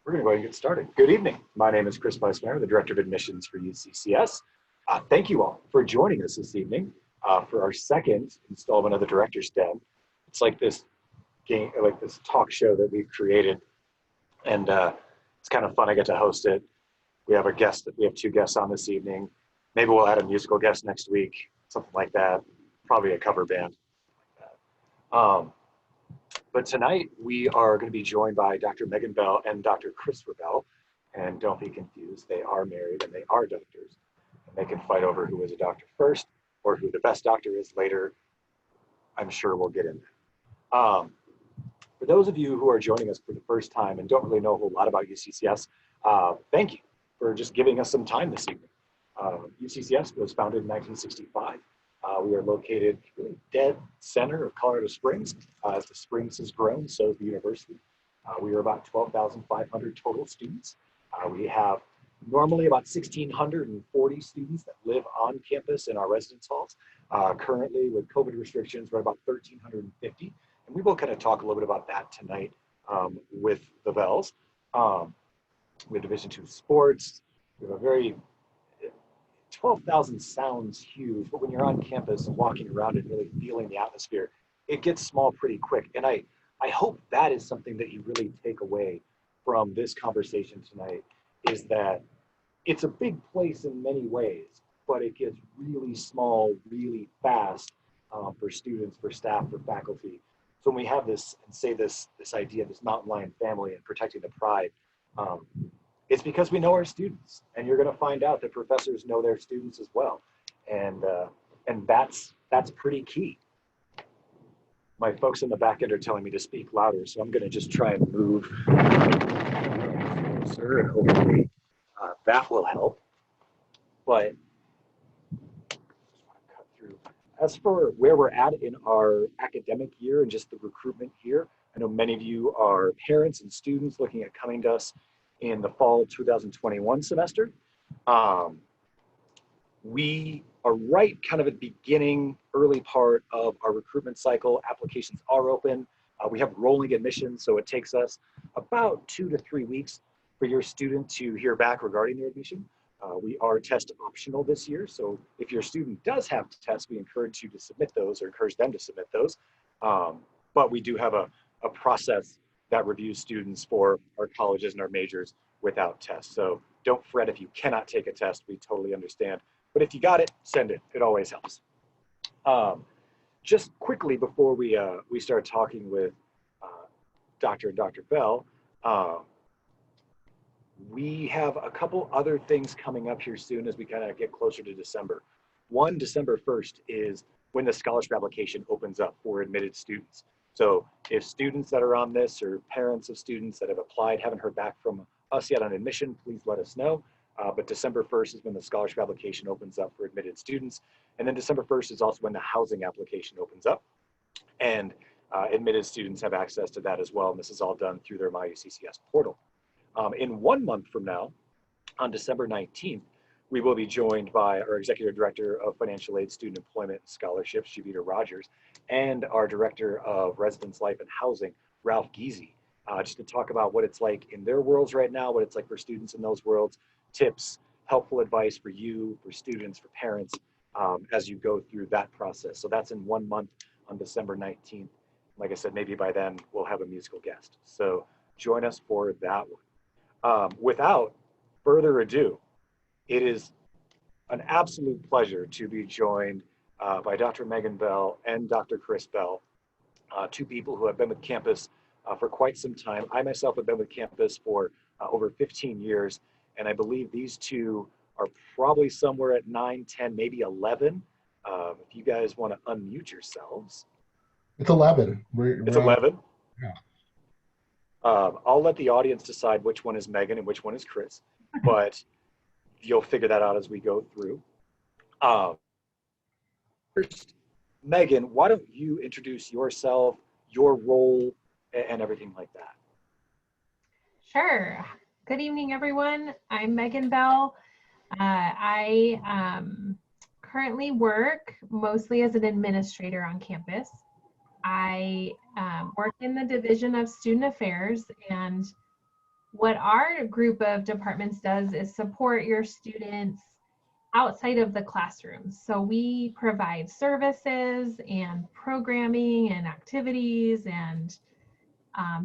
We're going to go ahead and get started. Good evening. My name is Chris Weissmeyer, the Director of Admissions for UCCS. Thank you all for joining us this evening for our second installment of the Director's Den. It's like this game, like this talk show that we've created, and it's kind of fun. I get to host it. We have two guests on this evening. Maybe we'll add a musical guest next week, something like that. Probably a cover band. But tonight we are going to be joined by Dr. Megan Bell and Dr. Christopher Bell. And don't be confused, they are married and they are doctors. And they can fight over who is a doctor first or who the best doctor is later. I'm sure we'll get into that. For those of you who are joining us for the first time and don't really know a whole lot about UCCS, thank you for just giving us some time this evening. UCCS was founded in 1965. We are located really dead center of Colorado Springs. As the Springs has grown, so has the university. We are about 12,500 total students. We have normally about 1,640 students that live on campus in our residence halls. Currently, with COVID restrictions, we're at about 1,350. And we will kind of talk a little bit about that tonight with the Bells. We have Division II sports. We have a very 12,000 sounds huge, but when you're on campus and walking around and really feeling the atmosphere, it gets small pretty quick. And I hope that is something that you really take away from this conversation tonight, is that it's a big place in many ways, but it gets really small, really fast for students, for staff, for faculty. So when we have this and say this idea, this mountain lion family and protecting the pride, it's because we know our students, and you're going to find out that professors know their students as well, and that's pretty key. My folks in the back end are telling me to speak louder, so I'm going to just try and move closer, and hopefully that will help. But cut through. As for where we're at in our academic year and just the recruitment here, I know many of you are parents and students looking at coming to us in the fall 2021 semester. We are right kind of at the beginning, early part of our recruitment cycle. Applications are open. We have rolling admissions, so it takes us about 2 to 3 weeks for your student to hear back regarding their admission. We are test optional this year, so if your student does have tests, we encourage you to submit those or encourage them to submit those. But we do have a process that reviews students for our colleges and our majors without tests. So don't fret if you cannot take a test, we totally understand. But if you got it, send it, it always helps. Just quickly before we start talking with Dr. and Dr. Bell, we have a couple other things coming up here soon as we kind of get closer to December. One, December 1st is when the scholarship application opens up for admitted students. So if students that are on this or parents of students that have applied haven't heard back from us yet on admission, please let us know. But December 1st is when the scholarship application opens up for admitted students. And then December 1st is also when the housing application opens up. And admitted students have access to that as well. And this is all done through their MyUCCS portal. In 1 month from now, on December 19th, we will be joined by our Executive Director of Financial Aid, Student Employment and Scholarships, Javita Rogers, and our Director of Residence Life and Housing, Ralph Giese, just to talk about what it's like in their worlds right now, what it's like for students in those worlds, tips, helpful advice for you, for students, for parents, as you go through that process. So that's in 1 month on December 19th. Like I said, maybe by then we'll have a musical guest. So join us for that one. Without further ado, it is an absolute pleasure to be joined by Dr. Megan Bell and Dr. Chris Bell, two people who have been with campus for quite some time. I myself have been with campus for over 15 years, and I believe these two are probably somewhere at 9, 10, maybe 11. If you guys want to unmute yourselves. It's 11. It's 11? Yeah. I'll let the audience decide which one is Megan and which one is Chris, but you'll figure that out as we go through. First, Megan, why don't you introduce yourself, your role, and everything like that? Sure. Good evening, everyone. I'm Megan Bell. I currently work mostly as an administrator on campus. I work in the Division of Student Affairs, and what our group of departments does is support your students outside of the classroom. So we provide services and programming and activities and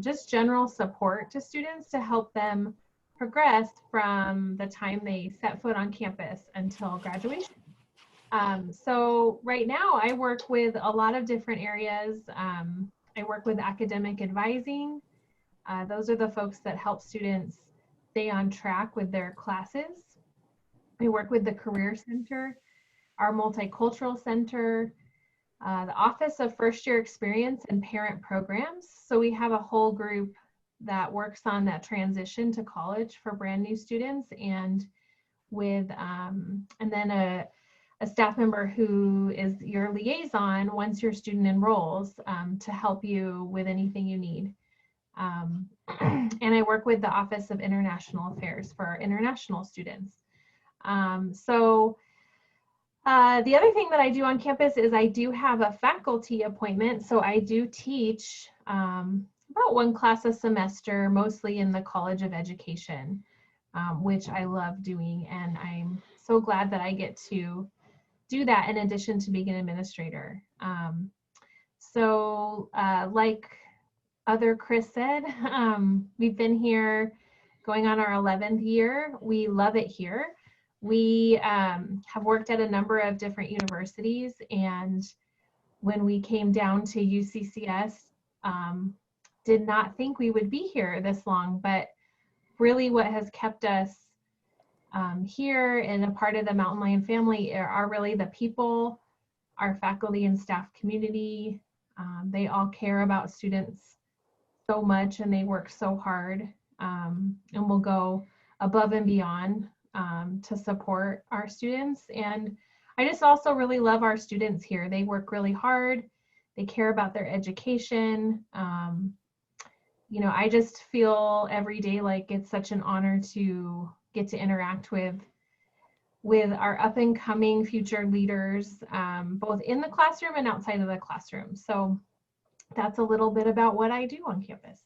just general support to students to help them progress from the time they set foot on campus until graduation. So right now I work with a lot of different areas. I work with academic advising. Those are the folks that help students stay on track with their classes. I work with the Career Center, our Multicultural Center, the Office of First Year Experience and Parent Programs. So we have a whole group that works on that transition to college for brand new students, and with and then a staff member who is your liaison once your student enrolls to help you with anything you need. And I work with the Office of International Affairs for our international students. The other thing that I do on campus is I do have a faculty appointment. So I do teach about one class a semester, mostly in the College of Education, which I love doing. And I'm so glad that I get to do that in addition to being an administrator. Like other Chris said, we've been here going on our 11th year. We love it here. We have worked at a number of different universities, and when we came down to UCCS, did not think we would be here this long, but really what has kept us here and a part of the Mountain Lion family are really the people, our faculty and staff community. They all care about students so much, and they work so hard, and will go above and beyond to support our students. And I just also really love our students here. They work really hard. They care about their education. You know, I just feel every day like it's such an honor to get to interact with our up and coming future leaders, both in the classroom and outside of the classroom. So that's a little bit about what I do on campus.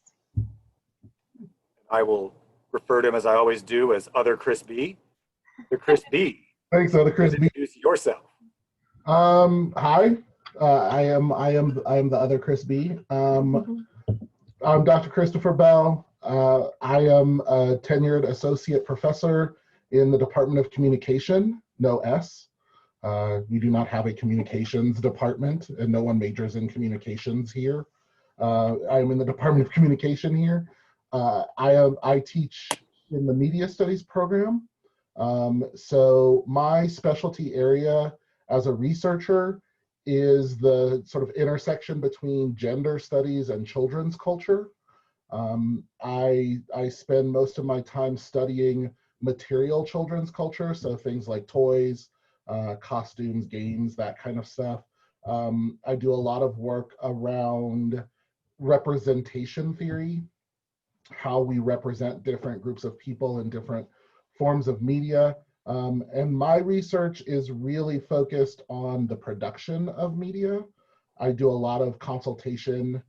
I will refer to him, as I always do, as Other Chris B. The Chris B. Thanks, Other Chris B. Introduce yourself. Hi, I am the Other Chris B. I'm Dr. Christopher Bell. I am a tenured associate professor in the Department of Communication, no S. We do not have a communications department, and no one majors in communications here. I am in the Department of Communication here. I teach in the Media Studies program. So my specialty area as a researcher is the sort of intersection between gender studies and children's culture. I spend most of my time studying material children's culture, so things like toys, costumes, games, that kind of stuff. I do a lot of work around representation theory, how we represent different groups of people in different forms of media. And my research is really focused on the production of media. I do a lot of consultation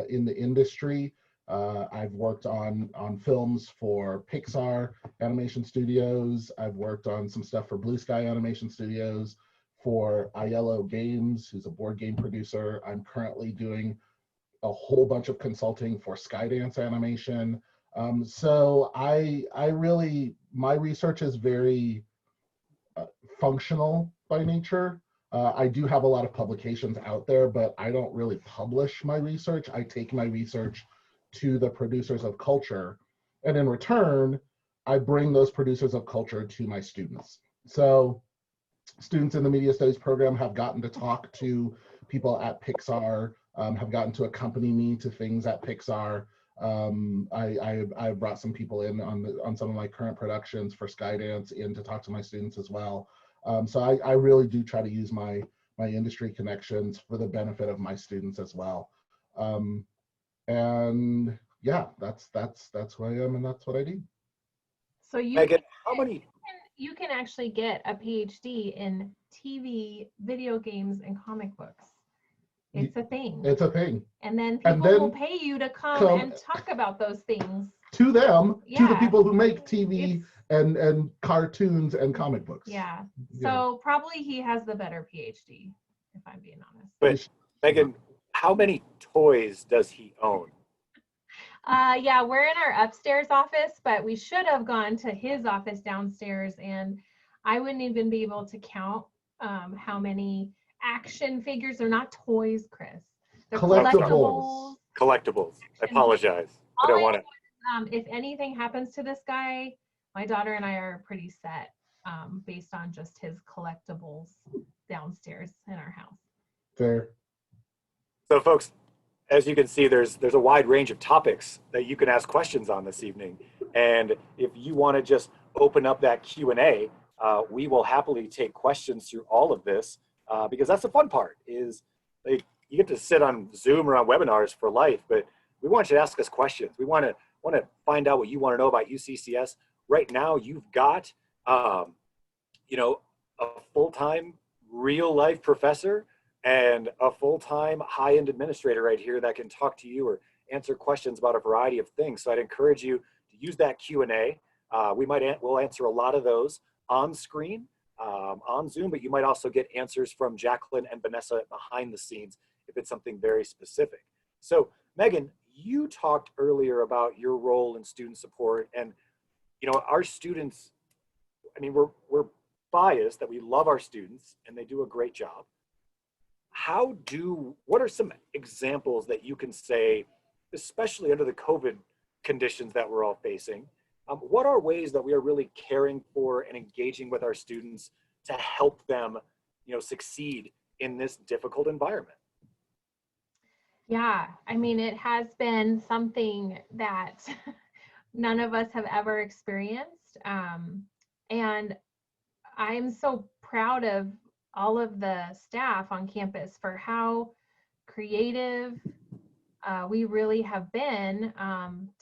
in the industry. I've worked on films for Pixar Animation Studios. I've worked on some stuff for Blue Sky Animation Studios, for Aiello Games, who's a board game producer. I'm currently doing a whole bunch of consulting for Skydance Animation. So my research is very functional by nature. I do have a lot of publications out there, but I don't really publish my research. I take my research to the producers of culture, and in return, I bring those producers of culture to my students. So students in the Media Studies program have gotten to talk to people at Pixar, have gotten to accompany me to things at Pixar. I brought some people in on some of my current productions for Skydance in to talk to my students as well. So I really do try to use my industry connections for the benefit of my students as well. And yeah, that's who I am, and that's what I do. So Megan, how many? You can actually get a PhD in TV, video games, and comic books. It's a thing. It's a thing. And then people will pay you to come and talk about those things. to them, to the Yeah. people who make TV It's- and cartoons and comic books. Yeah. Yeah. So probably he has the better PhD, if I'm being honest. But Megan, how many toys does he own? Yeah, we're in our upstairs office, but we should have gone to his office downstairs, and I wouldn't even be able to count how many action figures. They're not toys, Chris. They're Collectibles. Collectibles. I apologize. I don't want to. If anything happens to this guy, my daughter and I are pretty set based on just his collectibles downstairs in our house. Fair. So, folks, as you can see, there's a wide range of topics that you can ask questions on this evening. And if you want to just open up that Q&A, we will happily take questions through all of this because that's the fun part is like, you get to sit on Zoom or on webinars for life, but we want you to ask us questions. We want to find out what you want to know about UCCS. Right now, you've got, you know, a full-time real life professor and a full-time high-end administrator right here that can talk to you or answer questions about a variety of things. So I'd encourage you to use that Q&A. We'll answer a lot of those on screen, on Zoom, but you might also get answers from Jacqueline and Vanessa behind the scenes if it's something very specific. So Megan, you talked earlier about your role in student support, and you know, our students, I mean, we're biased that we love our students and they do a great job. What are some examples that you can say, especially under the COVID conditions that we're all facing, what are ways that we are really caring for and engaging with our students to help them, you know, succeed in this difficult environment? Yeah, I mean, it has been something that none of us have ever experienced. And I'm so proud of all of the staff on campus for how creative we really have been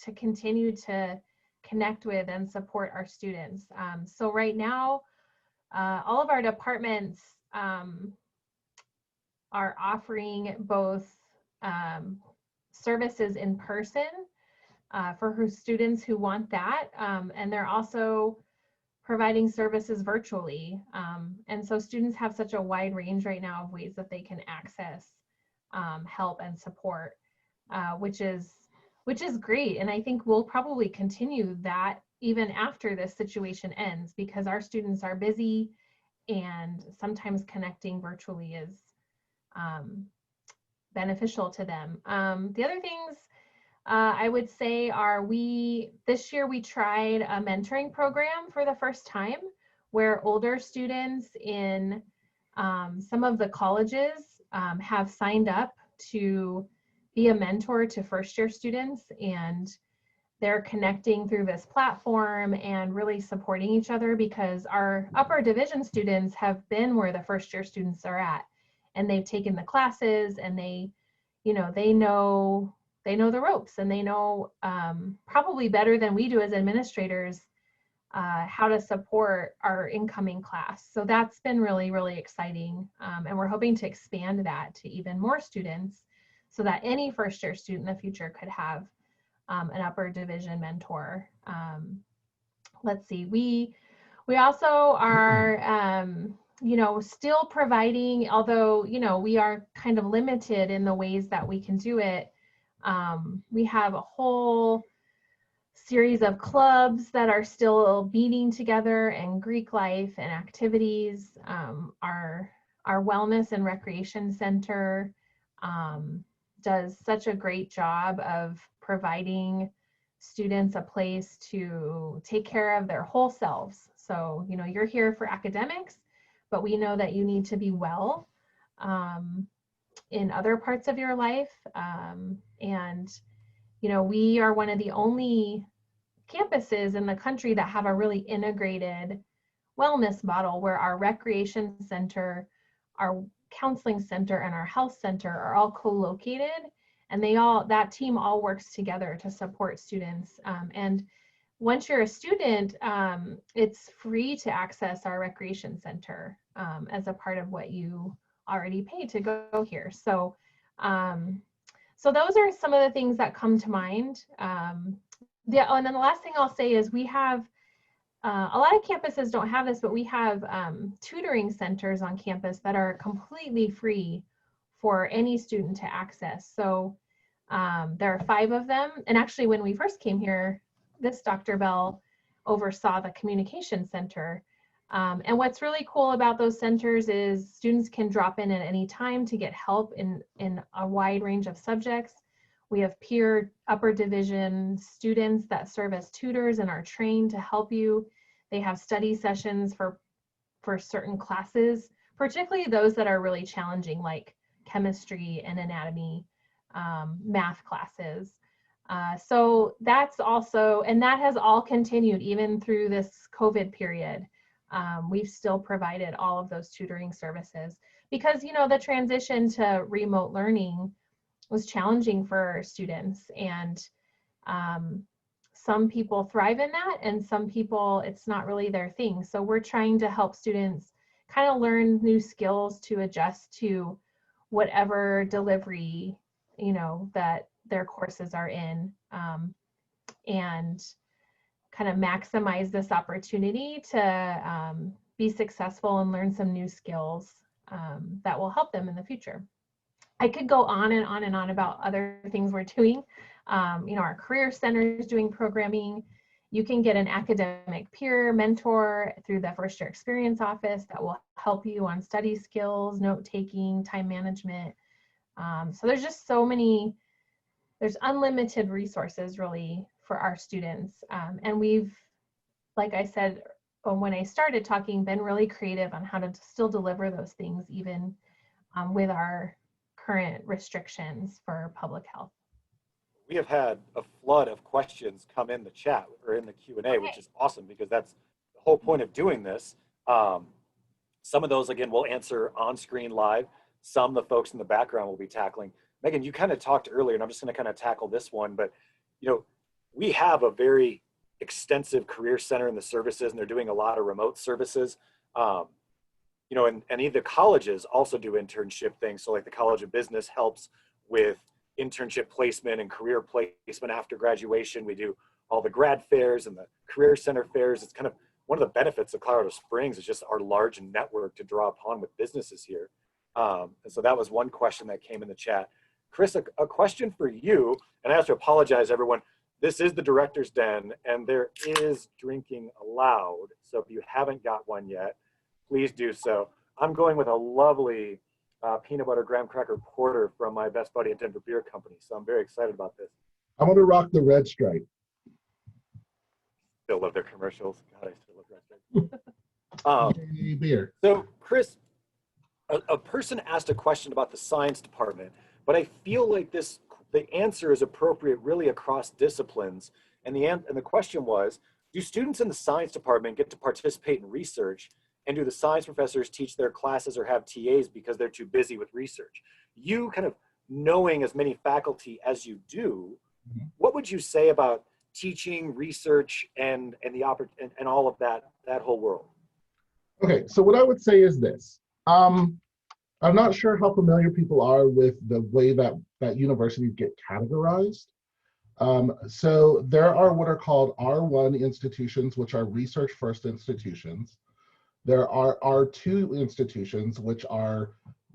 to continue to connect with and support our students. So right now, all of our departments are offering both services in person for students who want that, and they're also providing services virtually. And so students have such a wide range right now of ways that they can access help and support, which is great. And I think we'll probably continue that even after this situation ends, because our students are busy and sometimes connecting virtually is beneficial to them. The other things I would say are this year we tried a mentoring program for the first time where older students in some of the colleges have signed up to be a mentor to first year students, and they're connecting through this platform and really supporting each other because our upper division students have been where the first year students are at, and they've taken the classes and they know the ropes, and they know probably better than we do as administrators how to support our incoming class. So that's been really, really exciting. And we're hoping to expand that to even more students so that any first year student in the future could have an upper division mentor. Let's see, we also are still providing, although, we are kind of limited in the ways that we can do it. We have a whole series of clubs that are still meeting together, and Greek life and activities. Our wellness and recreation center does such a great job of providing students a place to take care of their whole selves. So, you're here for academics, but we know that you need to be well in other parts of your life. And, we are one of the only campuses in the country that have a really integrated wellness model where our recreation center, our counseling center, and our health center are all co-located, and that team all works together to support students. And once you're a student, it's free to access our recreation center as a part of what you already pay to go here. So, so those are some of the things that come to mind. Yeah, oh, and then the last thing I'll say is we have, a lot of campuses don't have this, but we have tutoring centers on campus that are completely free for any student to access. So there are 5 of them. And actually, when we first came here, this Dr. Bell oversaw the communication center. And what's really cool about those centers is students can drop in at any time to get help in a wide range of subjects. We have peer upper division students that serve as tutors and are trained to help you. They have study sessions for certain classes, particularly those that are really challenging, like chemistry and anatomy, math classes. So that's also, and that has all continued even through this COVID period. We've still provided all of those tutoring services because, you know, the transition to remote learning was challenging for students, and some people thrive in that and some people it's not really their thing. So we're trying to help students kind of learn new skills to adjust to whatever delivery, you know, that their courses are in, and kind of maximize this opportunity to be successful and learn some new skills that will help them in the future. I could go on and on and on about other things we're doing. You know, our career center is doing programming. You can get an academic peer mentor through the first year experience office that will help you on study skills, note taking, time management. So there's just so many, there's unlimited resources really for our students. And we've, like I said, when I started talking, been really creative on how to still deliver those things even with our current restrictions for public health. We have had a flood of questions come in the chat or in the Q&A, which is awesome because that's the whole point of doing this. Some of those, again, we'll answer on screen live. Some the folks in the background will be tackling. Megan, you kind of talked earlier, and I'm just going to kind of tackle this one, but you know, we have a very extensive career center in the services, and they're doing a lot of remote services. You know, and either colleges also do internship things. So like the College of Business helps with internship placement and career placement after graduation. We do all the grad fairs and the career center fairs. It's kind of one of the benefits of Colorado Springs is just our large network to draw upon with businesses here. And so that was one question that came in the chat. Chris, a question for you, and I have to apologize, everyone. This is the Director's Den, and there is drinking allowed. So if you haven't got one yet, please do so. I'm going with a lovely peanut butter graham cracker porter from my best buddy at Denver Beer Company. So I'm very excited about this. I'm going to rock the red stripe. Still love their commercials. God, I still love red stripe. Beer. So Chris, a person asked a question about the science department, but I feel like the answer is appropriate really across disciplines. And the question was, do students in the science department get to participate in research? And do the science professors teach their classes or have TAs because they're too busy with research? You kind of knowing as many faculty as you do, what would you say about teaching, research, and all of that whole world? Okay, so what I would say is this. I'm not sure how familiar people are with the way that universities get categorized. So there are what are called R1 institutions, which are research first institutions. There are R2 institutions, which are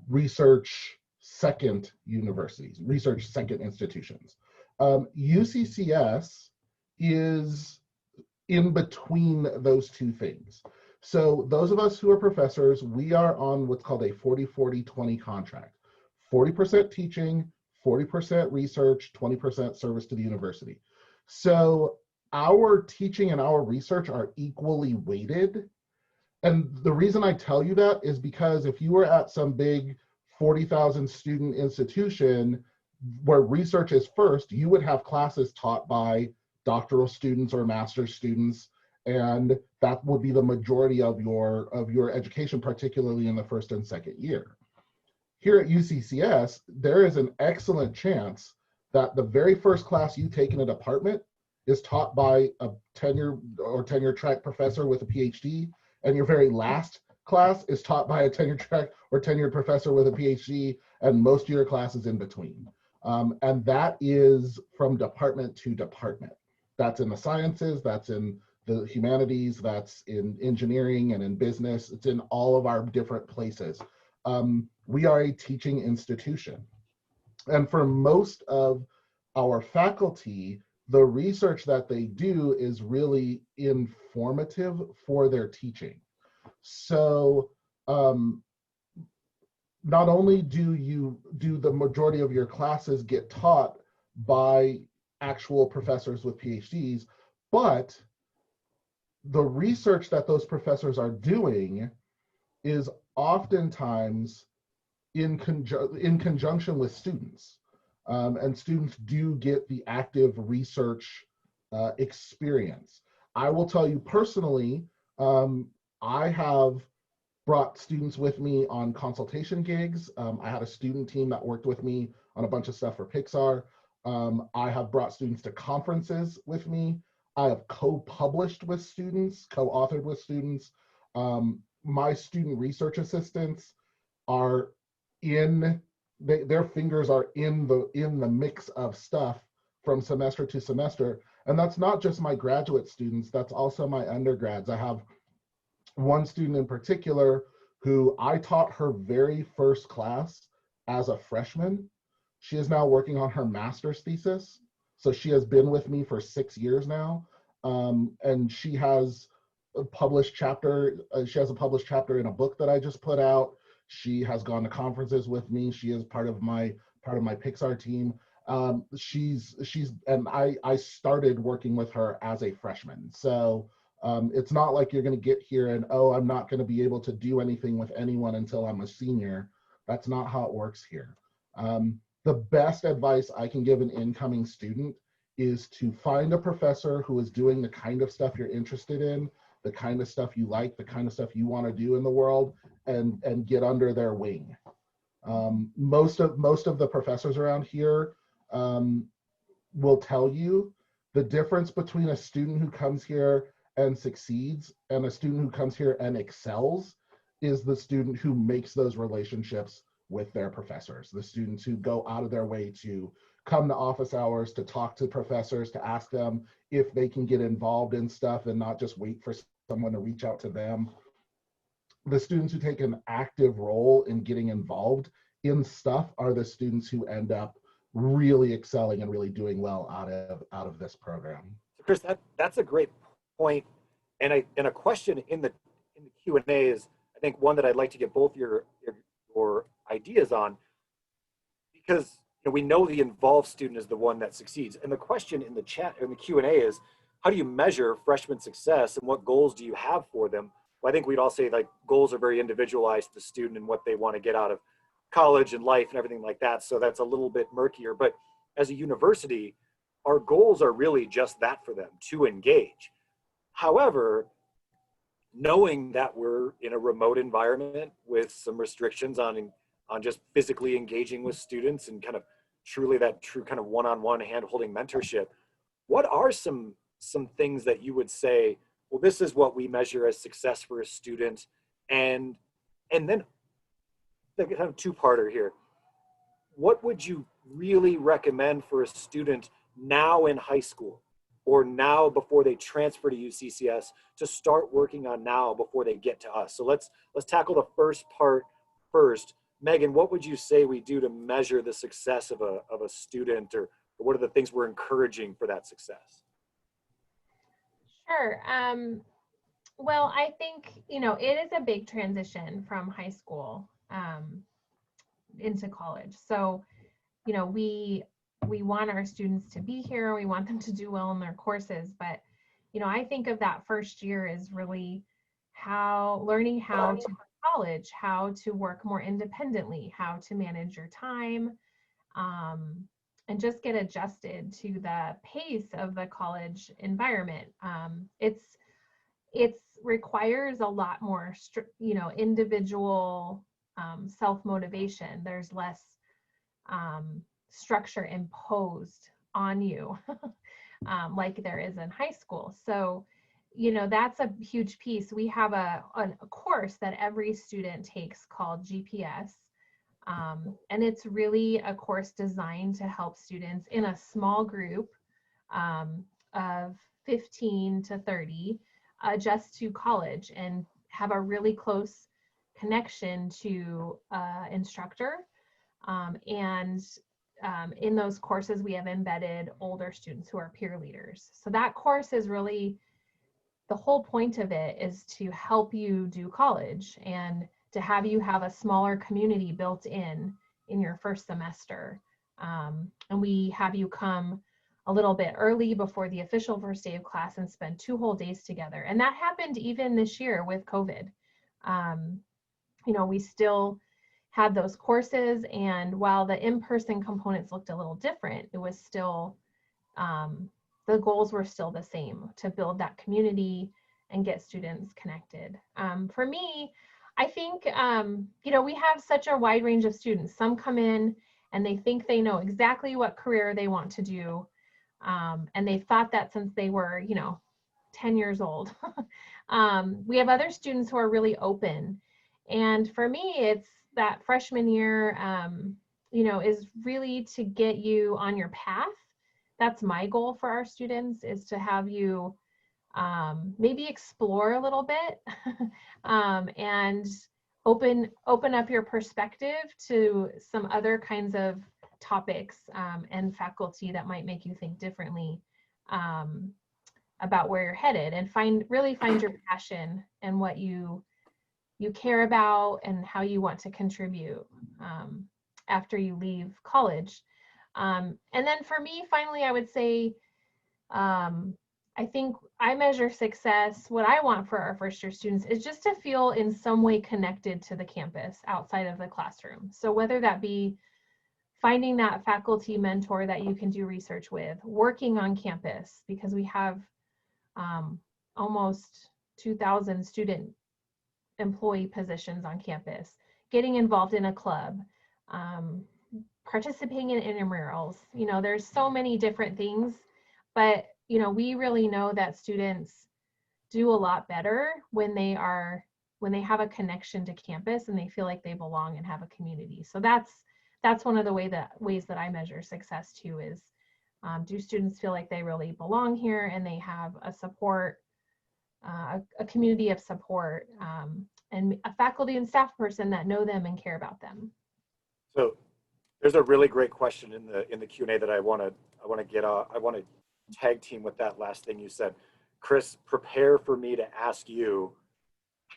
research second universities, research second institutions. UCCS is in between those two things. So those of us who are professors, we are on what's called a 40-40-20 contract. 40% teaching, 40% research, 20% service to the university. So our teaching and our research are equally weighted. And the reason I tell you that is because if you were at some big 40,000 student institution where research is first, you would have classes taught by doctoral students or master's students, and that would be the majority of your education, particularly in the first and second year. Here at UCCS, there is an excellent chance that the very first class you take in a department is taught by a tenure track professor with a PhD, and your very last class is taught by a tenure track or tenured professor with a PhD, and most of your classes in between. And that is from department to department. That's in the sciences, that's in the humanities, that's in engineering and in business. It's in all of our different places. We are a teaching institution. And for most of our faculty, the research that they do is really informative for their teaching. So not only do the majority of your classes get taught by actual professors with PhDs, but the research that those professors are doing is oftentimes in conjunction with students. And students do get the active research experience. I will tell you personally, I have brought students with me on consultation gigs. I had a student team that worked with me on a bunch of stuff for Pixar. I have brought students to conferences with me. I have co-published with students, co-authored with students. My student research assistants are their fingers are in the mix of stuff from semester to semester. And that's not just my graduate students, that's also my undergrads. I have one student in particular who I taught her very first class as a freshman. She is now working on her master's thesis. So she has been with me for 6 years now. And she has a published chapter. She has a published chapter in a book that I just put out. She has gone to conferences with me. She is part of my Pixar team. I started working with her as a freshman. So it's not like you're going to get here and, oh, I'm not going to be able to do anything with anyone until I'm a senior. That's not how it works here. The best advice I can give an incoming student is to find a professor who is doing the kind of stuff you're interested in, the kind of stuff you like, the kind of stuff you want to do in the world, and get under their wing. Most of the professors around here will tell you the difference between a student who comes here and succeeds and a student who comes here and excels is the student who makes those relationships with their professors, the students who go out of their way to come to office hours, to talk to professors, to ask them if they can get involved in stuff and not just wait for someone to reach out to them. The students who take an active role in getting involved in stuff are the students who end up really excelling and really doing well out of this program. So Chris, that's a great point, and a question in the Q&A is, I think, one that I'd like to get both your ideas on, because we know the involved student is the one that succeeds. And the question in the chat, in the Q&A, is, how do you measure freshman success and what goals do you have for them? Well, I think we'd all say, like, goals are very individualized to the student and what they want to get out of college and life and everything like that. So that's a little bit murkier. But as a university, our goals are really just that for them, to engage. However, knowing that we're in a remote environment with some restrictions on just physically engaging with students and kind of truly that true kind of one-on-one hand-holding mentorship, what are some things that you would say, well, this is what we measure as success for a student? And then the kind of two-parter here, what would you really recommend for a student now in high school, or now before they transfer to UCCS, to start working on now before they get to us? So let's tackle the first part first. Megan, what would you say we do to measure the success of a student, or what are the things we're encouraging for that success? Sure. Well, I think, it is a big transition from high school into college. So, we want our students to be here. We want them to do well in their courses. But, I think of that first year as really learning how to college, how to work more independently, how to manage your time, and just get adjusted to the pace of the college environment. It requires a lot more, individual self-motivation. There's less structure imposed on you like there is in high school. So, that's a huge piece. We have a course that every student takes called GPS. And it's really a course designed to help students in a small group of 15 to 30 adjust to college and have a really close connection to instructor. In those courses, we have embedded older students who are peer leaders. So that course is really, the whole point of it is to help you do college and to have you have a smaller community built in your first semester. And we have you come a little bit early before the official first day of class and spend 2 whole days together. And that happened even this year with COVID. You know, we still had those courses, and while the in-person components looked a little different, it was still, the goals were still the same, to build that community and get students connected. For me, I think, you know, we have such a wide range of students. Some come in and they think they know exactly what career they want to do. And they've thought that since they were, you know, 10 years old. We have other students who are really open. And for me, it's that freshman year, you know, is really to get you on your path. That's my goal for our students, is to have you maybe explore a little bit and open up your perspective to some other kinds of topics and faculty that might make you think differently about where you're headed, and really find your passion and what you care about and how you want to contribute after you leave college. And then for me, finally, I would say, I think I measure success. What I want for our first year students is just to feel in some way connected to the campus outside of the classroom. So whether that be finding that faculty mentor that you can do research with, working on campus, because we have almost 2,000 student employee positions on campus, getting involved in a club, participating in intramurals. You know, there's so many different things, but you know, we really know that students do a lot better when they have a connection to campus and they feel like they belong and have a community. So that's one of the ways that I measure success too, is do students feel like they really belong here and they have a support, a community of support, and a faculty and staff person that know them and care about them. So there's a really great question in the Q&A that I want to tag team with that last thing you said. Chris, prepare for me to ask you,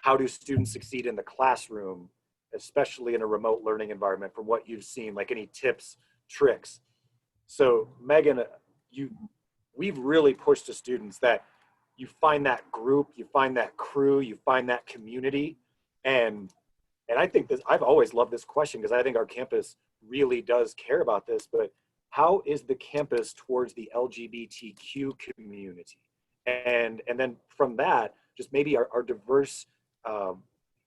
how do students succeed in the classroom, especially in a remote learning environment, from what you've seen, like any tips, tricks? So Megan, we've really pushed to students that you find that group, you find that crew, you find that community. And I think I've always loved this question, because I think our campus really does care about this, but how is the campus towards the LGBTQ community? And then from that, just maybe our diverse,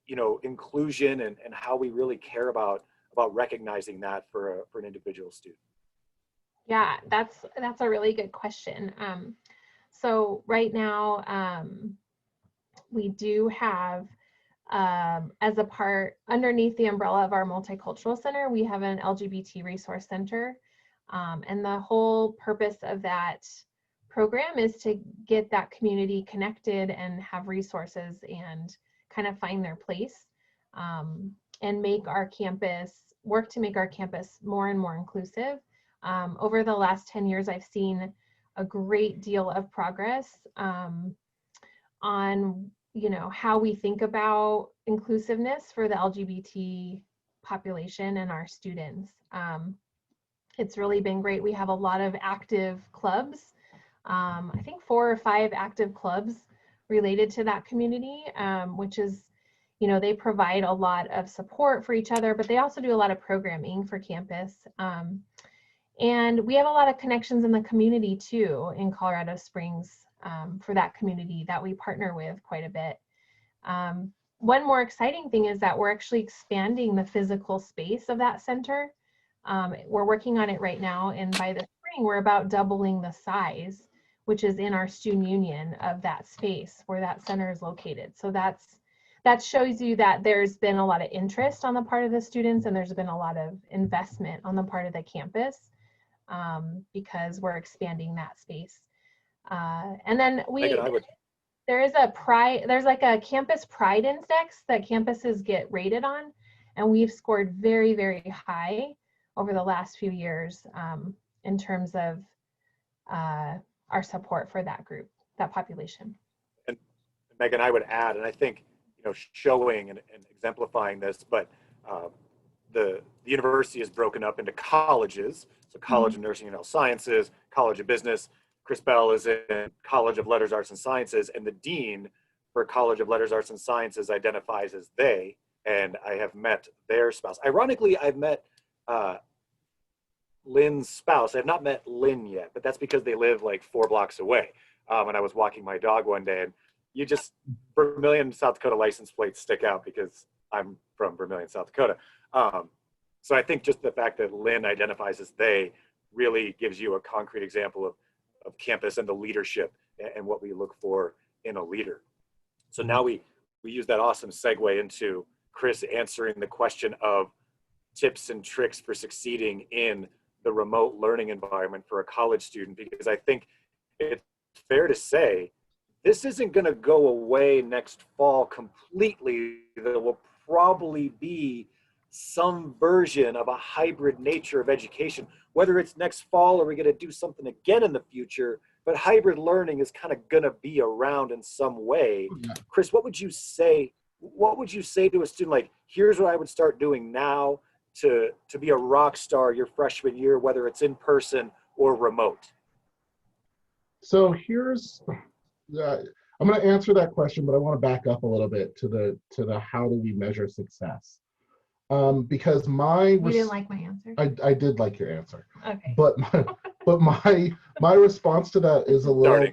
you know, inclusion and how we really care about recognizing that for an individual student. Yeah, that's a really good question. So right now, we do have, as a part underneath the umbrella of our multicultural center, we have an LGBT resource center. And the whole purpose of that program is to get that community connected and have resources and kind of find their place, and work to make our campus more and more inclusive. Over the last 10 years, I've seen a great deal of progress on, you know, how we think about inclusiveness for the LGBT population and our students. It's really been great. We have a lot of active clubs. I think 4 or 5 active clubs related to that community, which is, you know, they provide a lot of support for each other, but they also do a lot of programming for campus. And we have a lot of connections in the community too, in Colorado Springs, for that community that we partner with quite a bit. One more exciting thing is that we're actually expanding the physical space of that center. We're working on it right now, and by the spring, we're about doubling the size, which is in our student union of that space where that center is located. So that shows you that there's been a lot of interest on the part of the students, and there's been a lot of investment on the part of the campus, because we're expanding that space. And then Megan, I would. there's like a campus pride index that campuses get rated on, and we've scored very, very high over the last few years in terms of our support for that group, that population. And Megan, I would add, and I think, showing and exemplifying this, but the university is broken up into colleges. So College of Nursing and Health Sciences, College of Business. Chris Bell is in College of Letters, Arts, and Sciences, and the dean for College of Letters, Arts, and Sciences identifies as they, and I have met their spouse. Ironically, I've met Lynn's spouse. I have not met Lynn yet, but that's because they live like 4 blocks away. And I was walking my dog one day, and Vermilion, South Dakota license plates stick out because I'm from Vermilion, South Dakota. So I think just the fact that Lynn identifies as they really gives you a concrete example of campus and the leadership and what we look for in a leader. So now we use that awesome segue into Chris answering the question of tips and tricks for succeeding in the remote learning environment for a college student, because I think it's fair to say this isn't going to go away next fall completely. There will probably be some version of a hybrid nature of education, whether it's next fall or we're going to do something again in the future, but hybrid learning is kind of going to be around in some way. Chris, what would you say to a student, like, here's what I would start doing now to be a rock star your freshman year, whether it's in person or remote? So I'm going to answer that question, but I want to back up a little bit to the how do we measure success? Because you didn't like my answer. I did like your answer. Okay. But my response to that is a little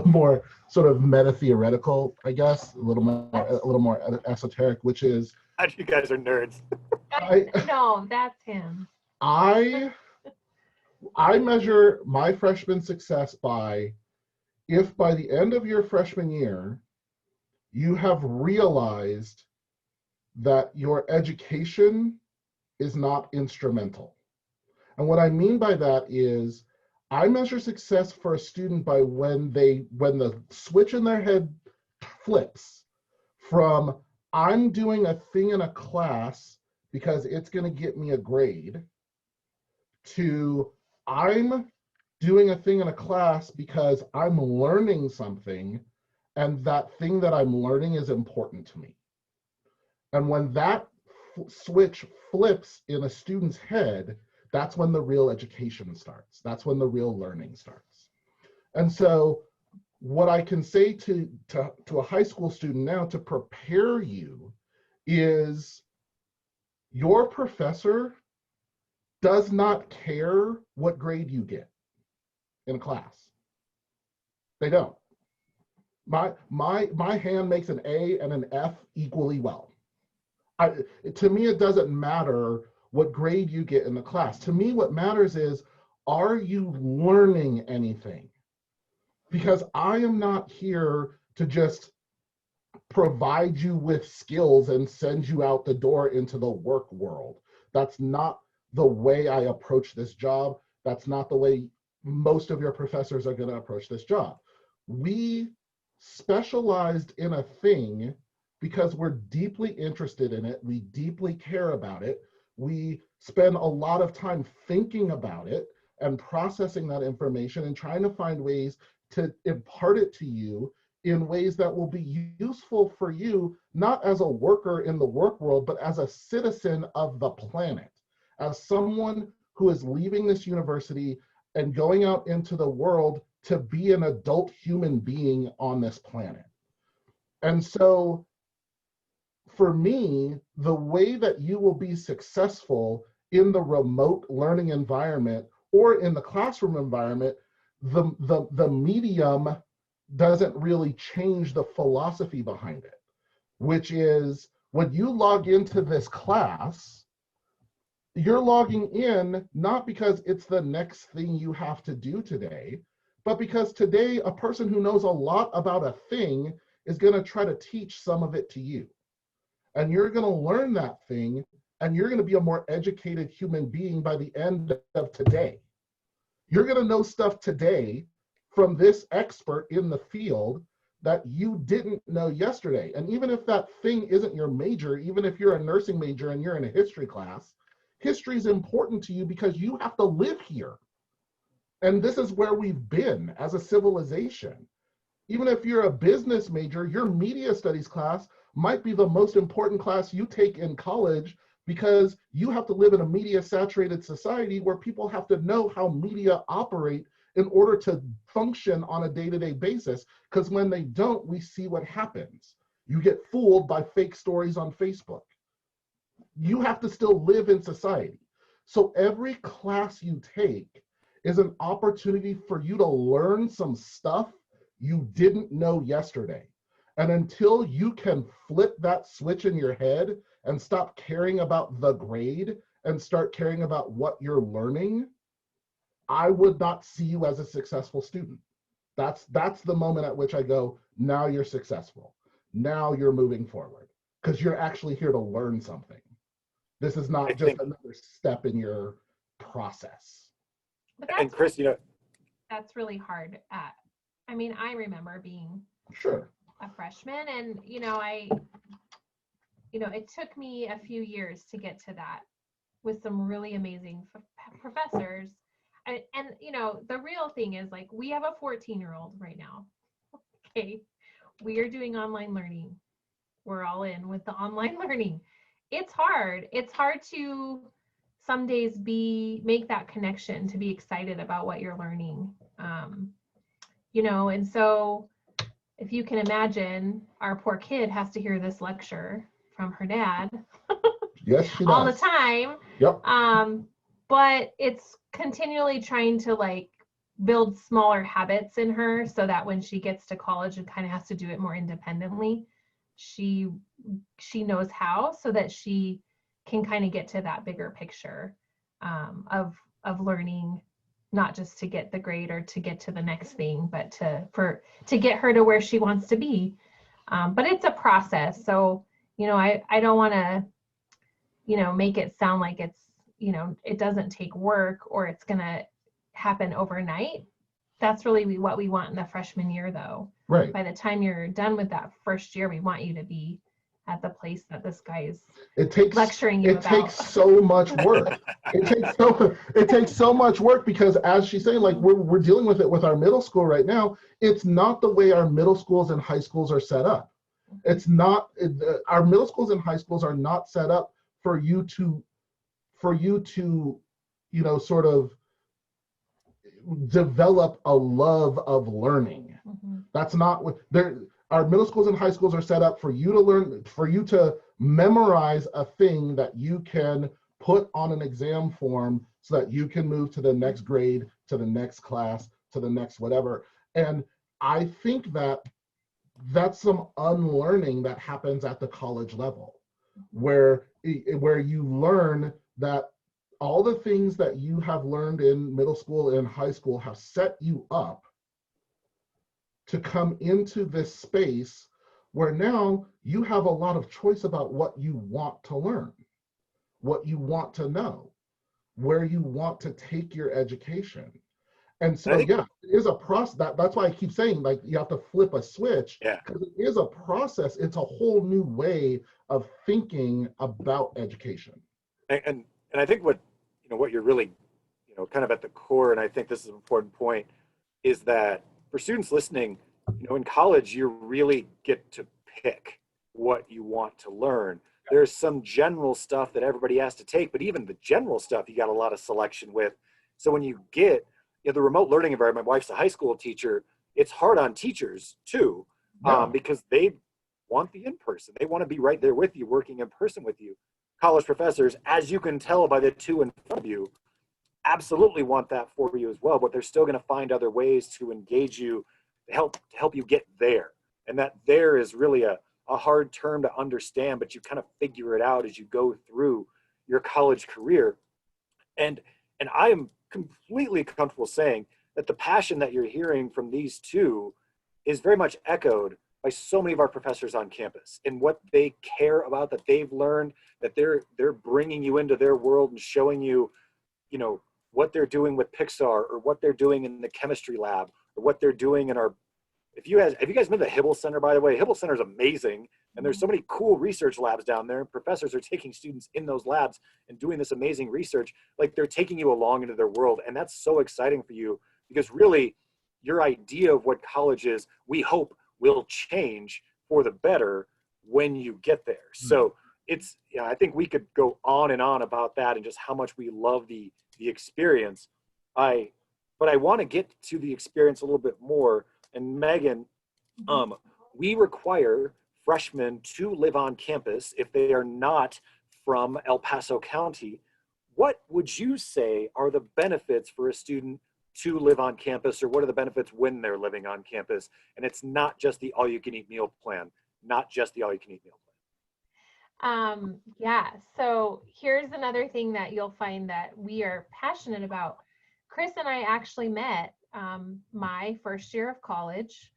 more sort of meta theoretical, I guess, a little more esoteric, which is, You guys are nerds. No, that's him. I measure my freshman success by, if by the end of your freshman year, you have realized that your education is not instrumental. And what I mean by that is, I measure success for a student by when the switch in their head flips from I'm doing a thing in a class because it's going to get me a grade, to I'm doing a thing in a class because I'm learning something, and that thing that I'm learning is important to me. And when that switch flips in a student's head, that's when the real education starts. That's when the real learning starts. And so what I can say to a high school student now to prepare you is, your professor does not care what grade you get in a class. They don't. My hand makes an A and an F equally well. To me, it doesn't matter what grade you get in the class. To me, what matters is, are you learning anything? Because I am not here to just provide you with skills and send you out the door into the work world. That's not the way I approach this job. That's not the way most of your professors are going to approach this job. We specialized in a thing because we're deeply interested in it. We deeply care about it. We spend a lot of time thinking about it and processing that information and trying to find ways to impart it to you in ways that will be useful for you, not as a worker in the work world, but as a citizen of the planet, as someone who is leaving this university and going out into the world to be an adult human being on this planet. And so for me, the way that you will be successful in the remote learning environment or in the classroom environment, the medium doesn't really change the philosophy behind it, which is, when you log into this class, you're logging in not because it's the next thing you have to do today, but because today a person who knows a lot about a thing is going to try to teach some of it to you. And you're going to learn that thing, and you're going to be a more educated human being by the end of today. You're going to know stuff today from this expert in the field that you didn't know yesterday. And even if that thing isn't your major, even if you're a nursing major and you're in a history class, history is important to you because you have to live here. And this is where we've been as a civilization. Even if you're a business major, your media studies class might be the most important class you take in college because you have to live in a media saturated society where people have to know how media operate in order to function on a day-to-day basis. Because when they don't, we see what happens. You get fooled by fake stories on Facebook. You have to still live in society. So every class you take is an opportunity for you to learn some stuff you didn't know yesterday. And until you can flip that switch in your head and stop caring about the grade and start caring about what you're learning, I would not see you as a successful student. That's the moment at which I go, now you're successful. Now you're moving forward because you're actually here to learn something. This is not just another step in your process. And Chris, that's really hard I mean, I remember being sure a freshman, and it took me a few years to get to that with some really amazing professors. And the real thing is, like, we have a 14-year-old right now. Okay, we are doing online learning. We're all in with the online learning. It's hard. It's hard to some days make that connection, to be excited about what you're learning. And so if you can imagine, our poor kid has to hear this lecture from her dad yes, she does. all the time. Yep. But it's continually trying to, like, build smaller habits in her so that when she gets to college and kind of has to do it more independently, she knows how, so that she can kind of get to that bigger picture of learning, not just to get the grade or to get to the next thing, but to get her to where she wants to be. But it's a process. So, I don't want to, make it sound like it's, it doesn't take work or it's going to happen overnight. That's really what we want in the freshman year, though. Right. By the time you're done with that first year, we want you to be at the place that this guy is lecturing you about. It takes so much work. It takes so much work because, as she's saying, like, we're dealing with it with our middle school right now. It's not the way our middle schools and high schools are set up. It's not, our middle schools and high schools are not set up for you to, sort of develop a love of learning. Mm-hmm. That's not what our middle schools and high schools are set up for you to learn, for you to memorize a thing that you can put on an exam form so that you can move to the next grade, to the next class, to the next whatever. And I think that that's some unlearning that happens at the college level, where you learn that all the things that you have learned in middle school and high school have set you up to come into this space where now you have a lot of choice about what you want to learn, what you want to know, where you want to take your education. And so, yeah, it is a process. That's why I keep saying, like, you have to flip a switch, because it is a process. It's a whole new way of thinking about education. And I think what you're really, kind of at the core, and I think this is an important point, is that for students listening, in college, you really get to pick what you want to learn. There's some general stuff that everybody has to take, but even the general stuff, you got a lot of selection with. So when you get the remote learning environment, my wife's a high school teacher, it's hard on teachers too, because they want the in-person. They want to be right there with you, working in person with you. College professors, as you can tell by the two in front of you, absolutely want that for you as well, but they're still going to find other ways to engage you, to help you get there. And that there is really a hard term to understand, but you kind of figure it out as you go through your college career. And I am completely comfortable saying that the passion that you're hearing from these two is very much echoed by so many of our professors on campus, and what they care about, that they've learned, that they're bringing you into their world and showing you, what they're doing with Pixar, or what they're doing in the chemistry lab, or what they're doing in our, have you guys been to the Hibble Center, by the way? Hibble Center is amazing. And there's so many cool research labs down there. And professors are taking students in those labs and doing this amazing research. Like, they're taking you along into their world. And that's so exciting for you, because really your idea of what college is, we hope, will change for the better when you get there. So it's, yeah, I think we could go on and on about that and just how much we love the experience. But I want to get to the experience a little bit more. And Megan, we require freshmen to live on campus if they are not from El Paso County. What would you say are the benefits for a student to live on campus, or what are the benefits when they're living on campus? And it's not just the all-you-can-eat meal plan, not just the all-you-can-eat meal plan. Yeah, so here's another thing that you'll find that we are passionate about. Chris and I actually met my first year of college,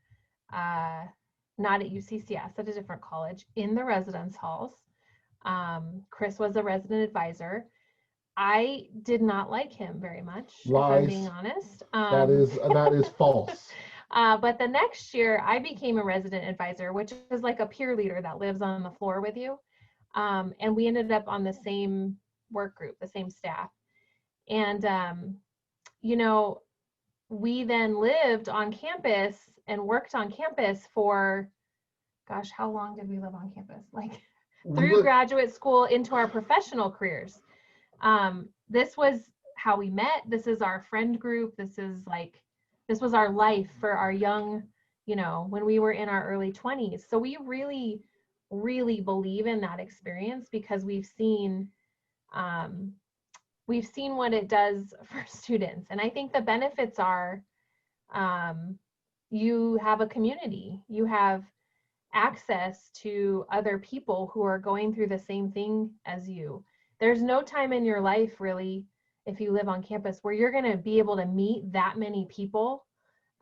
not at UCCS, at a different college, in the residence halls. Chris was a resident advisor. I did not like him very much, Lies. if I'm being honest. That is false. But the next year I became a resident advisor, which is like a peer leader that lives on the floor with you. And we ended up on the same work group, the same staff. And, you know, we then lived on campus and worked on campus for, gosh, how long did we live on campus? Like through graduate school into our professional careers. This was how we met. This is our friend group. This was our life for our young, you know, when we were in our early 20s. So we really, really believe in that experience, because we've seen what it does for students. And I think the benefits are, you have a community, you have access to other people who are going through the same thing as you. There's no time in your life, really, if you live on campus, where you're going to be able to meet that many people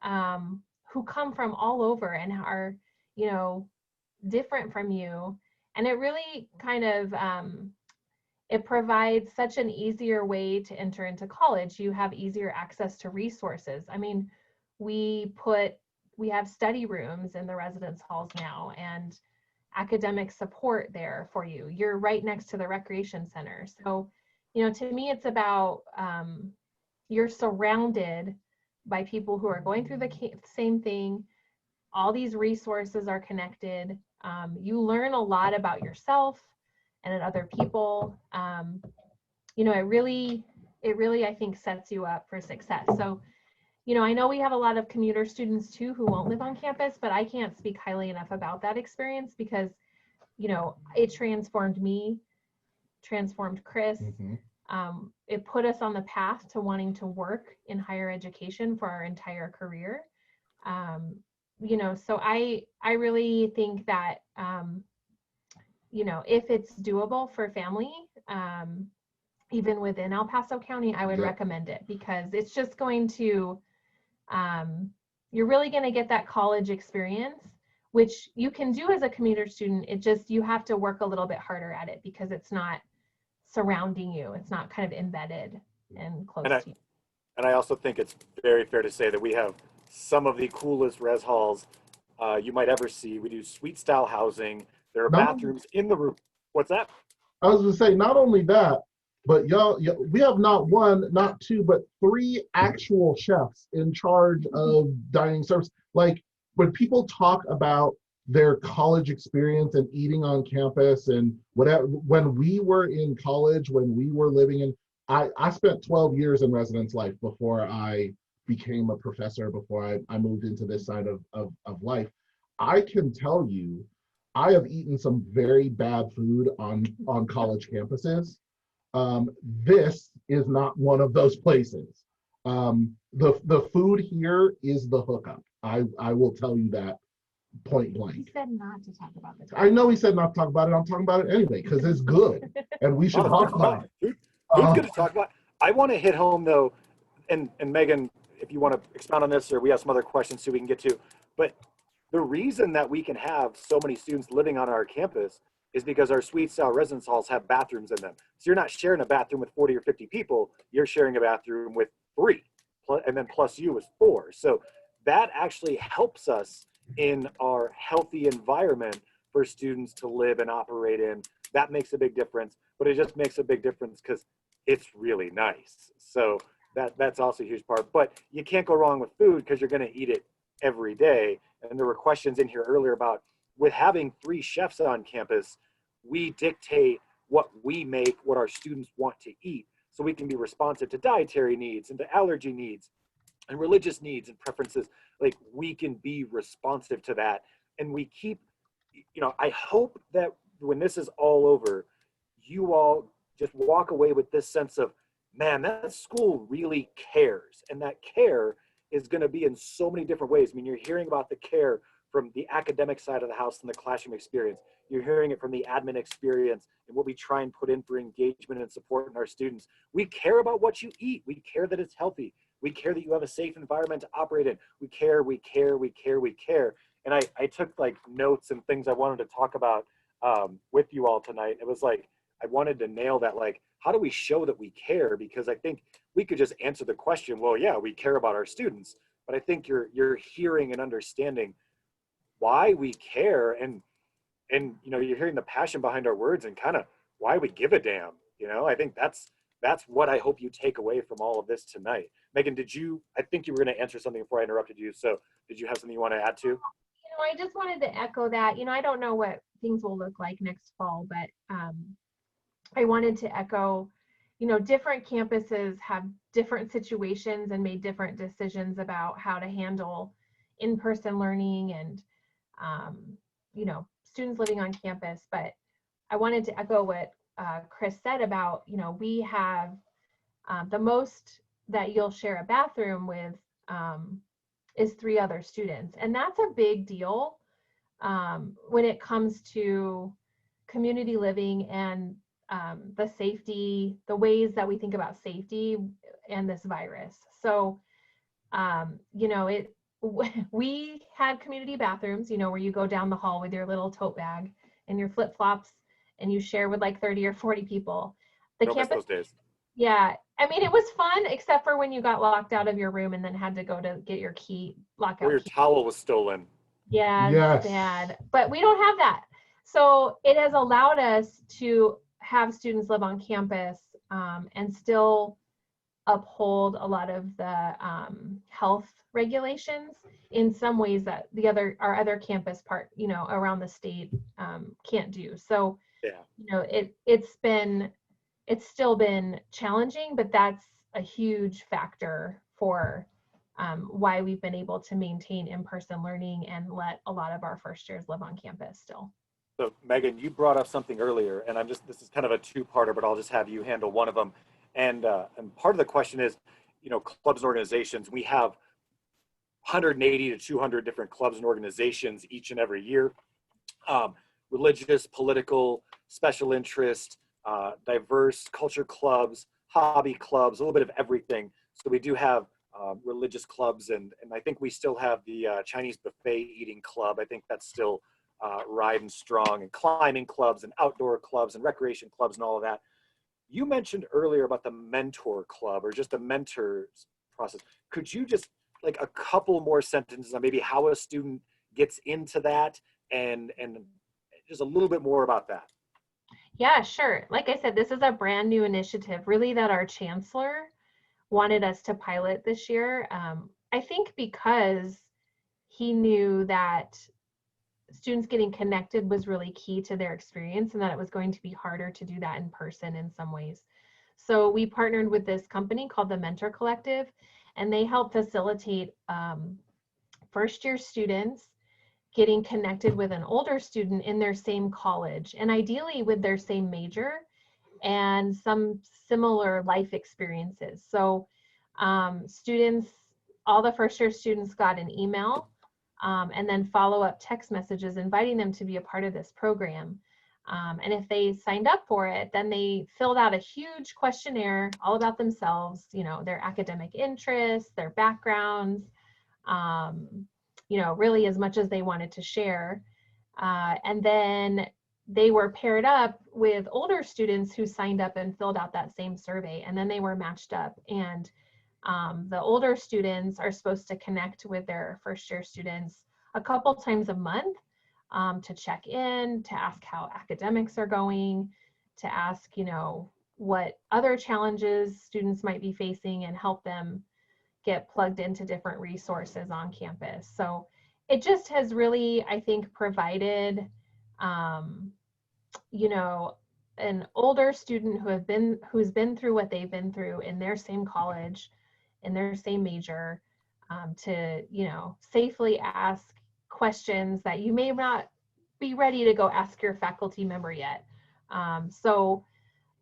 who come from all over and are, you know, different from you. And it really kind of, it provides such an easier way to enter into college. You have easier access to resources. I mean, we have study rooms in the residence halls now, and academic support there for you. You're right next to the recreation center. So, you know, to me, it's about, you're surrounded by people who are going through the same thing. All these resources are connected. You learn a lot about yourself and other people. You know, it really, I think, sets you up for success. So, you know, I know we have a lot of commuter students too who won't live on campus, but I can't speak highly enough about that experience, because, you know, it transformed me, transformed Chris. It put us on the path to wanting to work in higher education for our entire career. You know, so I really think that, you know, if it's doable for family, even within El Paso County, I would recommend it, because it's just going to, you're really going to get that college experience, which you can do as a commuter student. It just, you have to work a little bit harder at it, because it's not surrounding you. It's not kind of embedded and close to you. And I also think it's very fair to say that we have some of the coolest res halls you might ever see. We do suite style housing. There are bathrooms in the room. What's that? I was going to say, not only that, but y'all, we have not one, not two, but 3 actual chefs in charge of dining service. Like, when people talk about their college experience and eating on campus and whatever, when we were in college, when we were living in, I spent 12 years in residence life before I became a professor, before I moved into this side of life. I can tell you, I have eaten some very bad food on college campuses. This is not one of those places. The food here is the hookup. I will tell you that point blank. He said not to talk about the I know he said not to talk about it. I'm talking about it anyway, because it's good and we should talk about it. Food's good to talk about. I want to hit home though, and Megan, if you want to expound on this, or we have some other questions too we can get to, but the reason that we can have so many students living on our campus is because our suite style residence halls have bathrooms in them. So you're not sharing a bathroom with 40 or 50 people, you're sharing a bathroom with 3, and then plus you is 4. So that actually helps us in our healthy environment for students to live and operate in. That makes a big difference, but it just makes a big difference because it's really nice. So that's also a huge part, but you can't go wrong with food because you're going to eat it every day. And there were questions in here earlier about, with having 3 chefs on campus, we dictate what we make, what our students want to eat, so we can be responsive to dietary needs and to allergy needs and religious needs and preferences. Like, we can be responsive to that. And we keep, I hope that when this is all over, you all just walk away with this sense of, man, that school really cares. And that care is going to be in so many different ways. I mean, you're hearing about the care from the academic side of the house and the classroom experience. You're hearing it from the admin experience and what we try and put in for engagement and support in our students. We care about what you eat. We care that it's healthy. We care that you have a safe environment to operate in. We care, we care, we care, we care. And I took like notes and things I wanted to talk about with you all tonight. It was like, I wanted to nail that, like, how do we show that we care? Because I think we could just answer the question, well, yeah, we care about our students. But I think you're hearing and understanding why we care, and you're hearing the passion behind our words and kind of why we give a damn. I think that's what I hope you take away from all of this tonight. Megan, I think you were going to answer something before I interrupted you. So did you have something you want to add to? I just wanted to echo that. I don't know what things will look like next fall, but I wanted to echo, different campuses have different situations and made different decisions about how to handle in-person learning and, students living on campus. But I wanted to echo what Chris said about, we have the most that you'll share a bathroom with is 3 other students. And that's a big deal when it comes to community living and the safety, the ways that we think about safety and this virus. So, we had community bathrooms, where you go down the hall with your little tote bag and your flip flops and you share with like 30 or 40 people. The Don't campus, miss those days. yeah. I mean, it was fun, except for when you got locked out of your room and then had to go to get your key, lockout Or your key. towel was stolen. Yeah, Yes. bad. But we don't have that. So it has allowed us to have students live on campus and still uphold a lot of the health regulations in some ways that our other campus around the state can't do. So Yeah. it's still been challenging, but that's a huge factor for why we've been able to maintain in-person learning and let a lot of our first years live on campus still. So Megan, you brought up something earlier, and this is kind of a 2-parter, but I'll just have you handle one of them. And part of the question is, clubs and organizations. We have 180 to 200 different clubs and organizations each and every year. Religious, political, special interest, diverse culture clubs, hobby clubs, a little bit of everything. So we do have religious clubs, and I think we still have the Chinese buffet eating club. I think that's still riding strong, and climbing clubs and outdoor clubs and recreation clubs and all of that. You mentioned earlier about the mentor club or just a mentor's process. Could you just like a couple more sentences on maybe how a student gets into that and just a little bit more about that? Yeah, sure. Like I said, this is a brand new initiative really that our chancellor wanted us to pilot this year. I think because he knew that students getting connected was really key to their experience and that it was going to be harder to do that in person in some ways. So we partnered with this company called the Mentor Collective, and they help facilitate first-year students getting connected with an older student in their same college, and ideally with their same major and some similar life experiences. So students, all the first-year students got an email and then follow-up text messages inviting them to be a part of this program. And if they signed up for it, then they filled out a huge questionnaire all about themselves, their academic interests, their backgrounds, really as much as they wanted to share. And then they were paired up with older students who signed up and filled out that same survey, and then they were matched up. And the older students are supposed to connect with their first year students a couple times a month to check in, to ask how academics are going, to ask, you know, what other challenges students might be facing and help them get plugged into different resources on campus. So it just has really, I think, provided, you know, an older student who's been through what they've been through in their same college, in their same major, to, you know, safely ask questions that you may not be ready to go ask your faculty member yet.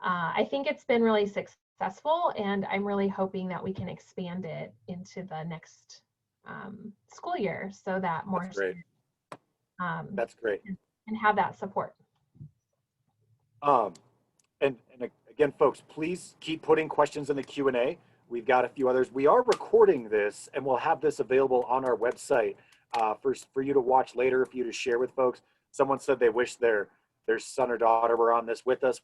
I think it's been really successful, and I'm really hoping that we can expand it into the next school year so that more That's great. students, That's great. and have that support. And again, folks, please keep putting questions in the Q&A. We've got a few others. We are recording this, and we'll have this available on our website for you to watch later, for you to share with folks. Someone said they wish their son or daughter were on this with us.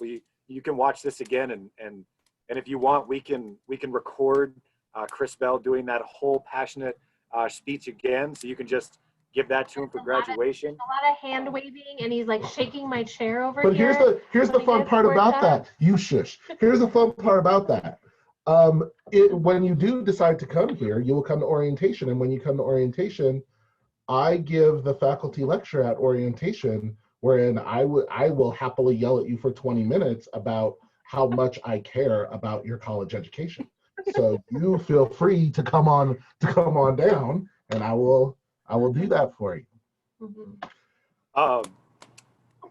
You can watch this again, and if you want, we can record Chris Bell doing that whole passionate speech again, so you can just give that to him for graduation. A lot of hand waving, and he's like shaking my chair over But here. here's the fun part about that. You shush. Here's the fun part about that. When you do decide to come here, you will come to orientation, and when you come to orientation, I give the faculty lecture at orientation, wherein I will happily yell at you for 20 minutes about how much I care about your college education. So you feel free to come on down, and I will do that for you. Mm-hmm.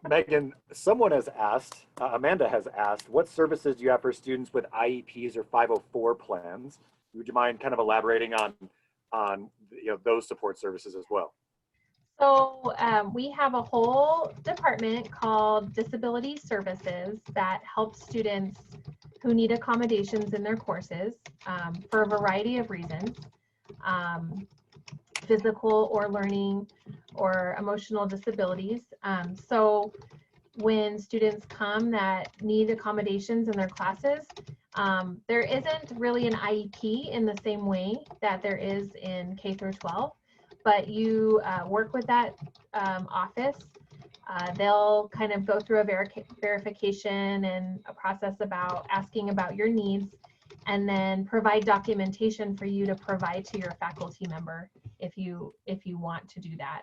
Megan, someone has asked, Amanda has asked, what services do you have for students with IEPs or 504 plans? Would you mind kind of elaborating on those support services as well? So we have a whole department called Disability Services that helps students who need accommodations in their courses for a variety of reasons, physical or learning or emotional disabilities. So when students come that need accommodations in their classes, there isn't really an IEP in the same way that there is in K through 12. But you work with that office. They'll kind of go through a verification and a process about asking about your needs, and then provide documentation for you to provide to your faculty member if you want to do that,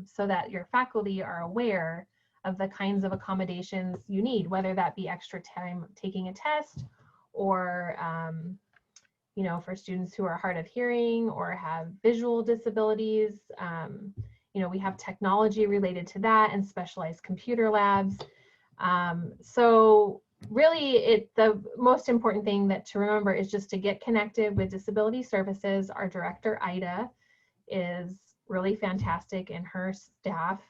so that your faculty are aware of the kinds of accommodations you need, whether that be extra time taking a test, or you know, for students who are hard of hearing or have visual disabilities. You know, we have technology related to that and specialized computer labs. So really, the most important thing to remember is just to get connected with Disability Services. Our director, Ida, is really fantastic, and her staff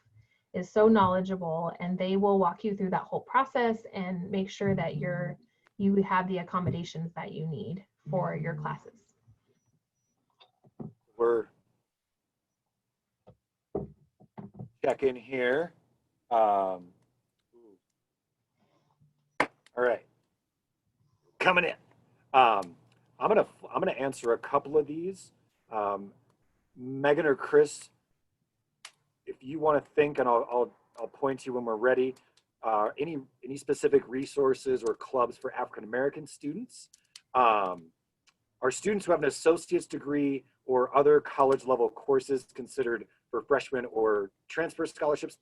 is so knowledgeable, and they will walk you through that whole process and make sure that you have the accommodations that you need for your classes. We're checking here. All right, coming in. I'm gonna answer a couple of these. Megan or Chris, if you want to think, and I'll point to you when we're ready. Any specific resources or clubs for African American students? Are students who have an associate's degree or other college level courses considered for freshman or transfer scholarships?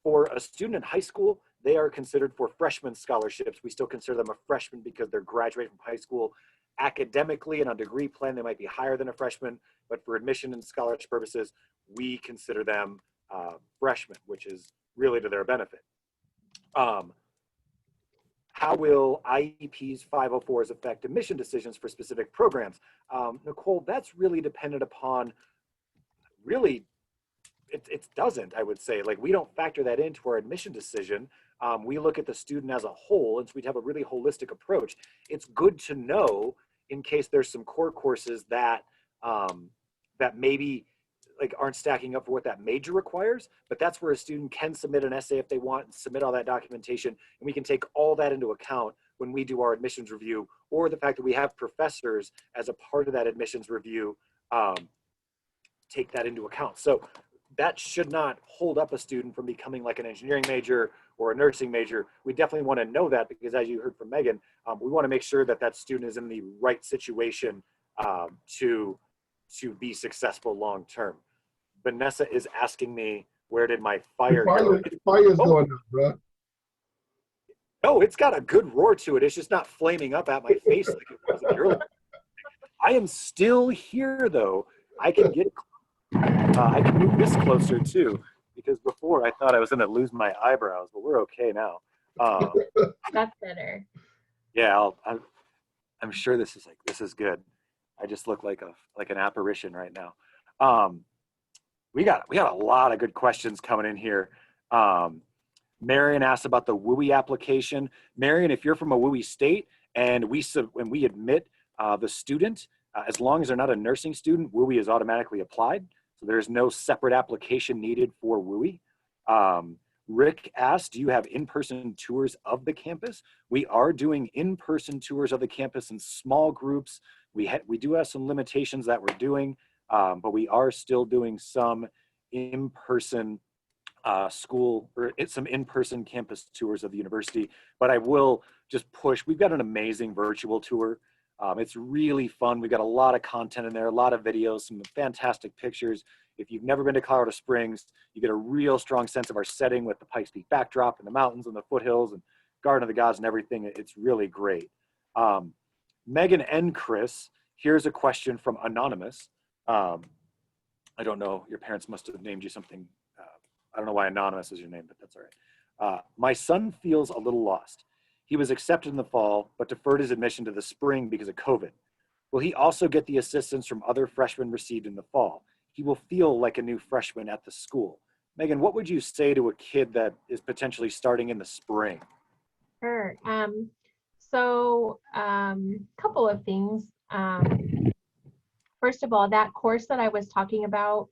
For a student in high school, they are considered for freshman scholarships. We still consider them a freshman because they're graduating from high school. Academically and on degree plan, they might be higher than a freshman, but for admission and scholarship purposes, we consider them freshmen, which is really to their benefit. How will IEPs 504s affect admission decisions for specific programs? Nicole, that's really dependent upon, really, it doesn't, I would say. Like, we don't factor that into our admission decision. We look at the student as a whole, and so we'd have a really holistic approach. It's good to know in case there's some core courses that that maybe like aren't stacking up for what that major requires, but that's where a student can submit an essay if they want and submit all that documentation. And we can take all that into account when we do our admissions review, or the fact that we have professors as a part of that admissions review take that into account. So that should not hold up a student from becoming like an engineering major or a nursing major. We definitely want to know that, because as you heard from Megan, we want to make sure that that student is in the right situation to be successful long term. Vanessa is asking me, where did my fire go? Fire's going on, bro. No, it's got a good roar to it. It's just not flaming up at my face like it was earlier. I am still here though. I can move this closer too, because before I thought I was gonna lose my eyebrows, but we're okay now. That's better. Yeah, I'm sure this is good. I just look like an apparition right now. We got a lot of good questions coming in here. Marion asked about the WUI application. Marion, if you're from a WUI state and when we admit the student, as long as they're not a nursing student, WUI is automatically applied. So there's no separate application needed for WUI. Rick asked, do you have in-person tours of the campus? We are doing in-person tours of the campus in small groups. We do have some limitations that we're doing, but we are still doing some in-person school or some in-person campus tours of the university. But I will just push, we've got an amazing virtual tour. It's really fun. We've got a lot of content in there, a lot of videos, some fantastic pictures. If you've never been to Colorado Springs, you get a real strong sense of our setting with the Pikes Peak backdrop and the mountains and the foothills and Garden of the Gods and everything. It's really great. Megan and Chris, here's a question from Anonymous. I don't know, your parents must have named you something. I don't know why Anonymous is your name, but that's all right. My son feels a little lost. He was accepted in the fall, but deferred his admission to the spring because of COVID. Will he also get the assistance from other freshmen received in the fall? He will feel like a new freshman at the school. Megan, what would you say to a kid that is potentially starting in the spring? Sure. So couple of things. First of all, that course that I was talking about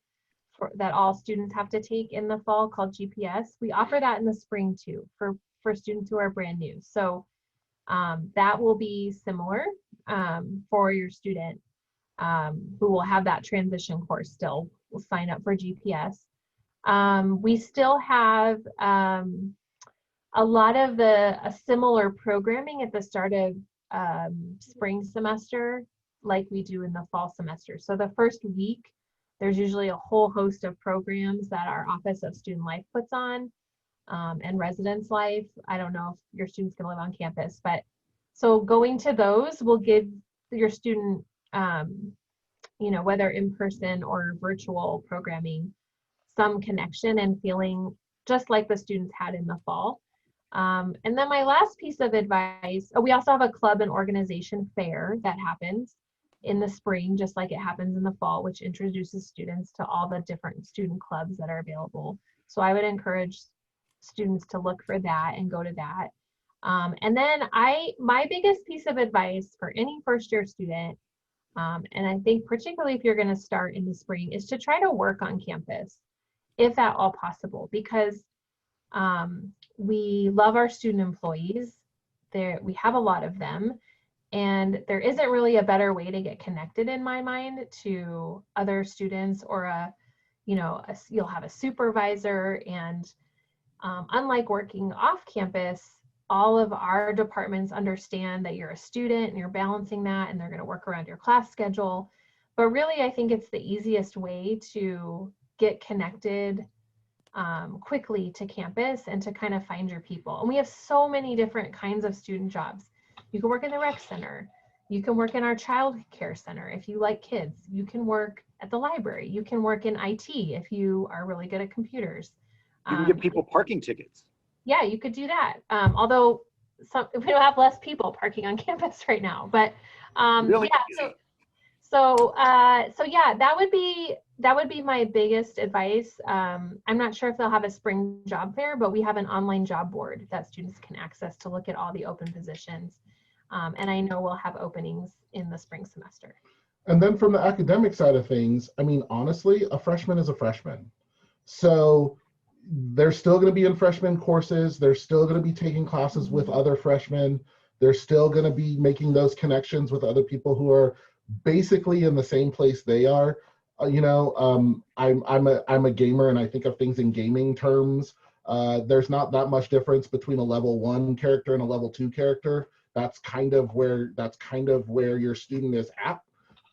that all students have to take in the fall called GPS, we offer that in the spring too for students who are brand new. So that will be similar for your student who will have that transition course still will sign up for GPS. We still have a lot of a similar programming at the start of spring semester like we do in the fall semester. So the first week, there's usually a whole host of programs that our Office of Student Life puts on and Residence Life. I don't know if your students can live on campus, but so going to those will give your student, whether in person or virtual programming, some connection and feeling just like the students had in the fall. And then my last piece of advice, we also have a club and organization fair that happens in the spring, just like it happens in the fall, which introduces students to all the different student clubs that are available. So I would encourage students to look for that and go to that. And then my biggest piece of advice for any first year student, and I think particularly if you're going to start in the spring, is to try to work on campus, if at all possible, because we love our student employees. We have a lot of them, and there isn't really a better way to get connected in my mind to other students or you'll have a supervisor. And unlike working off campus, all of our departments understand that you're a student and you're balancing that, and they're going to work around your class schedule. But really, I think it's the easiest way to get connected quickly to campus and to kind of find your people. And we have so many different kinds of student jobs. You can work in the rec center. You can work in our child care center if you like kids. You can work at the library. You can work in IT if you are really good at computers. You can give people parking tickets. Yeah, you could do that. Although we don't have less people parking on campus right now, but really yeah. So yeah, that would be my biggest advice. I'm not sure if they'll have a spring job fair, but we have an online job board that students can access to look at all the open positions. And I know we'll have openings in the spring semester. And then from the academic side of things, I mean, honestly, a freshman is a freshman. So they're still going to be in freshman courses. They're still going to be taking classes with other freshmen. They're still going to be making those connections with other people who are basically in the same place they are. I'm a gamer, and I think of things in gaming terms. There's not that much difference between a level 1 character and a level 2 character. That's kind of where your student is at.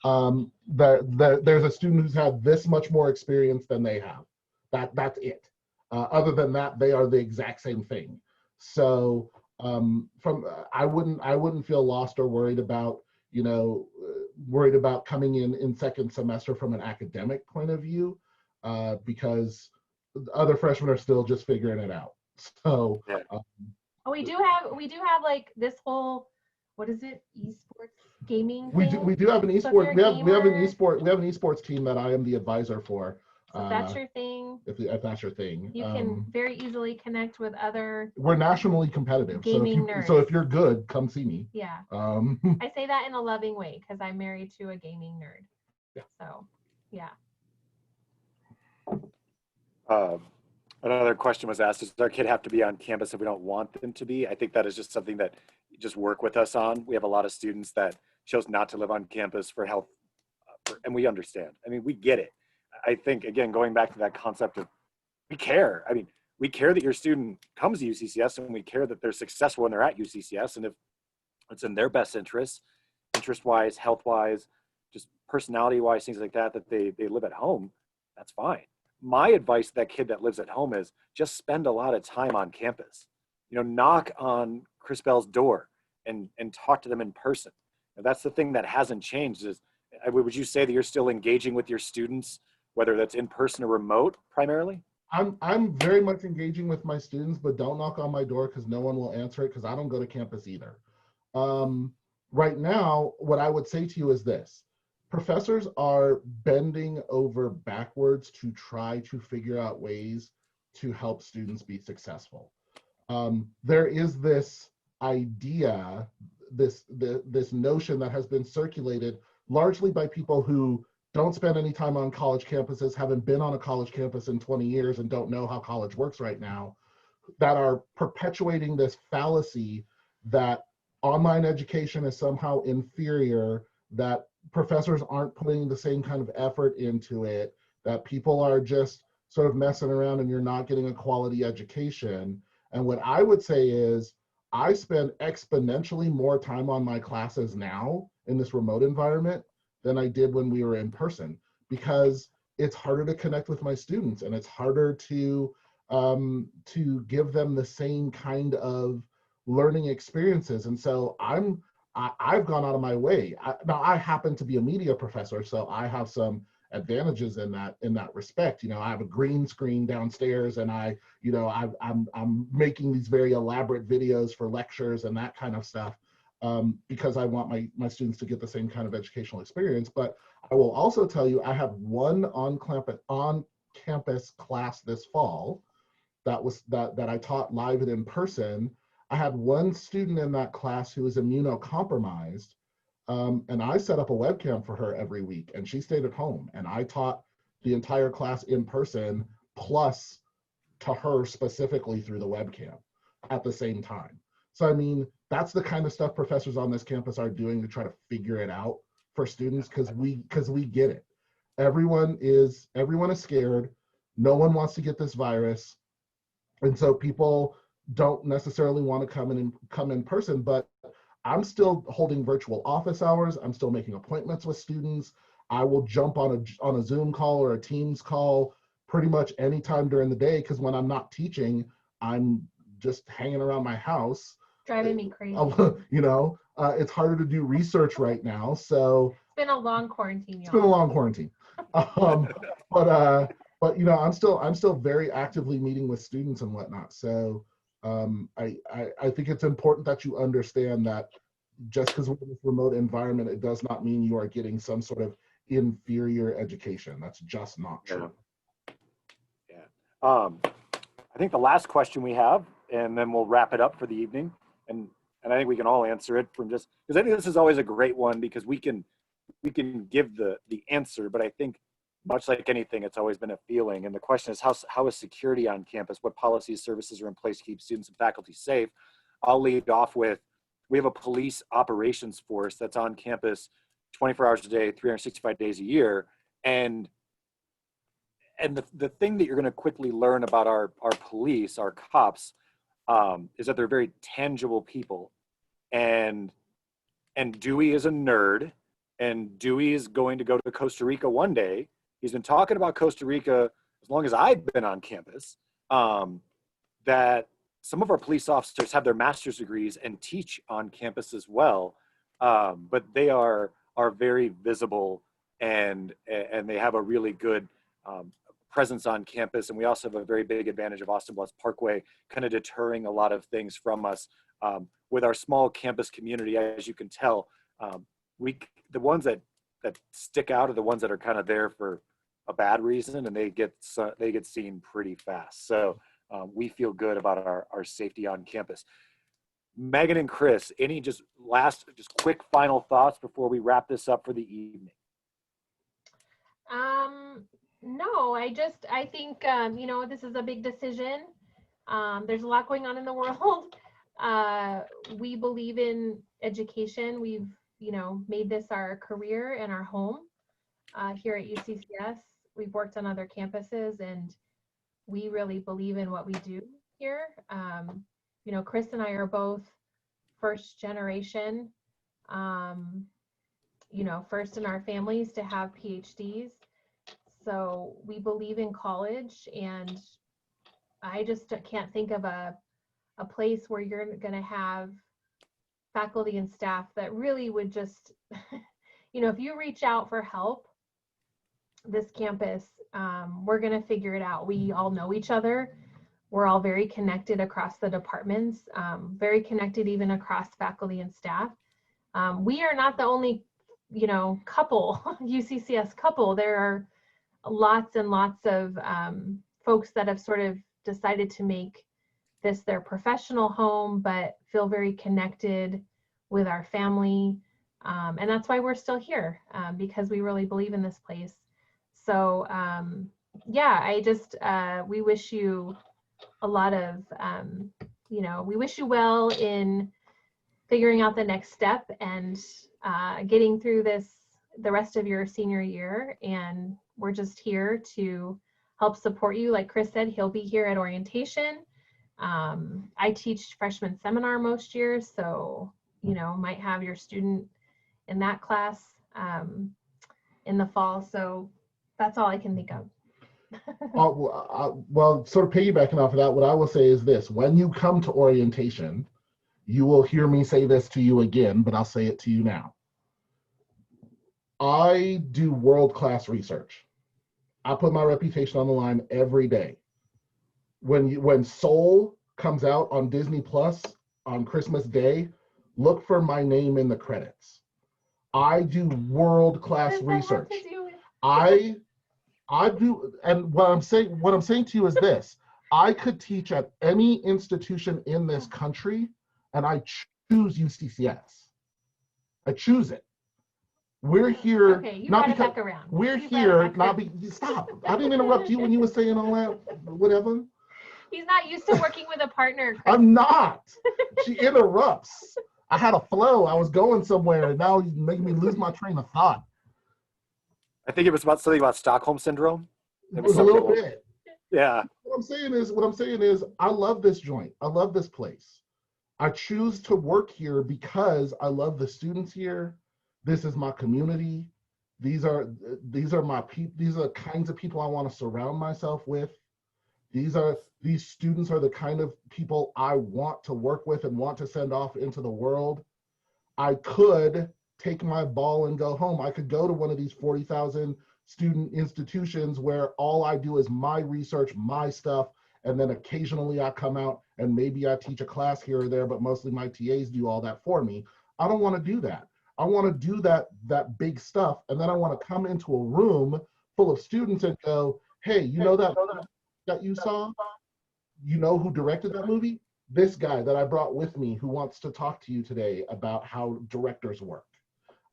There's a student who's had this much more experience than they have. That's it. Other than that, they are the exact same thing. So I wouldn't feel lost or worried about coming in second semester from an academic point of view, because other freshmen are still just figuring it out. So we do have like this whole, what is it, esports gaming thing? We do have an esports. So we have an esports team that I am the advisor for. So if that's your thing. If that's your thing, you can very easily connect with other. We're nationally competitive. Gaming nerds. So if you're good, come see me. Yeah. I say that in a loving way because I'm married to a gaming nerd. Yeah. So, yeah. Another question was asked: does our kid have to be on campus if we don't want them to be? I think that is just something that you just work with us on. We have a lot of students that chose not to live on campus for health, and we understand. I mean, we get it. I think, again, going back to that concept of we care. I mean, we care that your student comes to UCCS, and we care that they're successful when they're at UCCS. And if it's in their best interest-wise, health-wise, just personality-wise, things like that, that they live at home, that's fine. My advice to that kid that lives at home is just spend a lot of time on campus. Knock on Chris Bell's door and talk to them in person. Now, that's the thing that hasn't changed. Would you say that you're still engaging with your students, whether that's in person or remote primarily? I'm very much engaging with my students, but don't knock on my door because no one will answer it because I don't go to campus either. Right now, what I would say to you is this. Professors are bending over backwards to try to figure out ways to help students be successful. There is this idea, this notion that has been circulated largely by people who don't spend any time on college campuses, haven't been on a college campus in 20 years and don't know how college works right now, that are perpetuating this fallacy that online education is somehow inferior, that professors aren't putting the same kind of effort into it, that people are just sort of messing around and you're not getting a quality education. And what I would say is I spend exponentially more time on my classes now in this remote environment than I did when we were in person, because it's harder to connect with my students and it's harder to give them the same kind of learning experiences. And so I've gone out of my way. Now I happen to be a media professor, so I have some advantages in that respect. I have a green screen downstairs, and I'm making these very elaborate videos for lectures and that kind of stuff, because I want my students to get the same kind of educational experience. But I will also tell you, I have one on-campus class this fall that I taught live and in person. I had one student in that class who was immunocompromised, and I set up a webcam for her every week, and she stayed at home, and I taught the entire class in person, plus to her specifically through the webcam at the same time. So, I mean, that's the kind of stuff professors on this campus are doing to try to figure it out for students, because we get it. Everyone is scared. No one wants to get this virus. And so people don't necessarily want to come in person, but I'm still holding virtual office hours. I'm still making appointments with students. I will jump on a Zoom call or a Teams call pretty much anytime during the day, because when I'm not teaching, I'm just hanging around my house. Driving me crazy. It's harder to do research right now. So it's been a long quarantine, y'all. It's been a long quarantine. But I'm still very actively meeting with students and whatnot. So I think it's important that you understand that just because we're in this remote environment, it does not mean you are getting some sort of inferior education. That's just not true. Yeah. I think the last question we have, and then we'll wrap it up for the evening. And I think we can all answer it from just, because I think this is always a great one, because we can we can give the answer, but I think much like anything, it's always been a feeling. And the question is, how is security on campus? What policies, services are in place to keep students and faculty safe? I'll lead off with, we have a police operations force that's on campus 24 hours a day, 365 days a year. And the thing that you're going to quickly learn about our police, our cops, is that they're very tangible people. And Dewey is a nerd, and Dewey is going to go to Costa Rica one day. He's been talking about Costa Rica as long as I've been on campus, that some of our police officers have their master's degrees and teach on campus as well. But they are very visible, and they have a really good presence on campus. And we also have a very big advantage of Austin Bluffs Parkway, kind of deterring a lot of things from us. With our small campus community, as you can tell, the ones that stick out are the ones that are kind of there for a bad reason, and they get seen pretty fast. So we feel good about our safety on campus. Megan and Chris, any just quick final thoughts before we wrap this up for the evening? No, I think, this is a big decision. There's a lot going on in the world. We believe in education. We've, made this our career and our home here at UCCS. We've worked on other campuses, and we really believe in what we do here. Chris and I are both first generation, first in our families to have PhDs. So we believe in college, and I just can't think of a place where you're going to have faculty and staff that really would just, if you reach out for help, this campus, we're going to figure it out. We all know each other. We're all very connected across the departments, very connected even across faculty and staff. We are not the only, couple, UCCS couple. There are lots and lots of folks that have sort of decided to make this their professional home, but feel very connected with our family. And that's why we're still here, because we really believe in this place. So we wish you a lot of, we wish you well in figuring out the next step and getting through the rest of your senior year. And we're just here to help support you. Like Chris said, he'll be here at orientation. I teach freshman seminar most years, so, might have your student in that class in the fall. So that's all I can think of. Well, sort of piggybacking off of that, what I will say is this: when you come to orientation, you will hear me say this to you again, but I'll say it to you now. I do world-class research. I put my reputation on the line every day. When Soul comes out on Disney Plus on Christmas Day, look for my name in the credits. I do world-class research. I do, and what I'm saying to you is this: I could teach at any institution in this country, and I choose UCCS. I choose it. We're here, okay, not because we're here, not because, stop. I didn't interrupt you when you were saying all that, whatever. He's not used to working with a partner. Chris. I'm not. She interrupts. I had a flow. I was going somewhere, and now he's making me lose my train of thought. I think it was about something about Stockholm syndrome. It was a little bit. Yeah. What I'm saying is, I love this joint. I love this place. I choose to work here because I love the students here. This is my community. These are my people. These are the kinds of people I want to surround myself with. These students are the kind of people I want to work with and want to send off into the world. I could take my ball and go home. I could go to one of these 40,000 student institutions where all I do is my research, my stuff, and then occasionally I come out and maybe I teach a class here or there, but mostly my TAs do all that for me. I don't want to do that. I want to do that big stuff, and then I want to come into a room full of students and go, hey, you know that you saw? You know who directed that movie? This guy that I brought with me who wants to talk to you today about how directors work.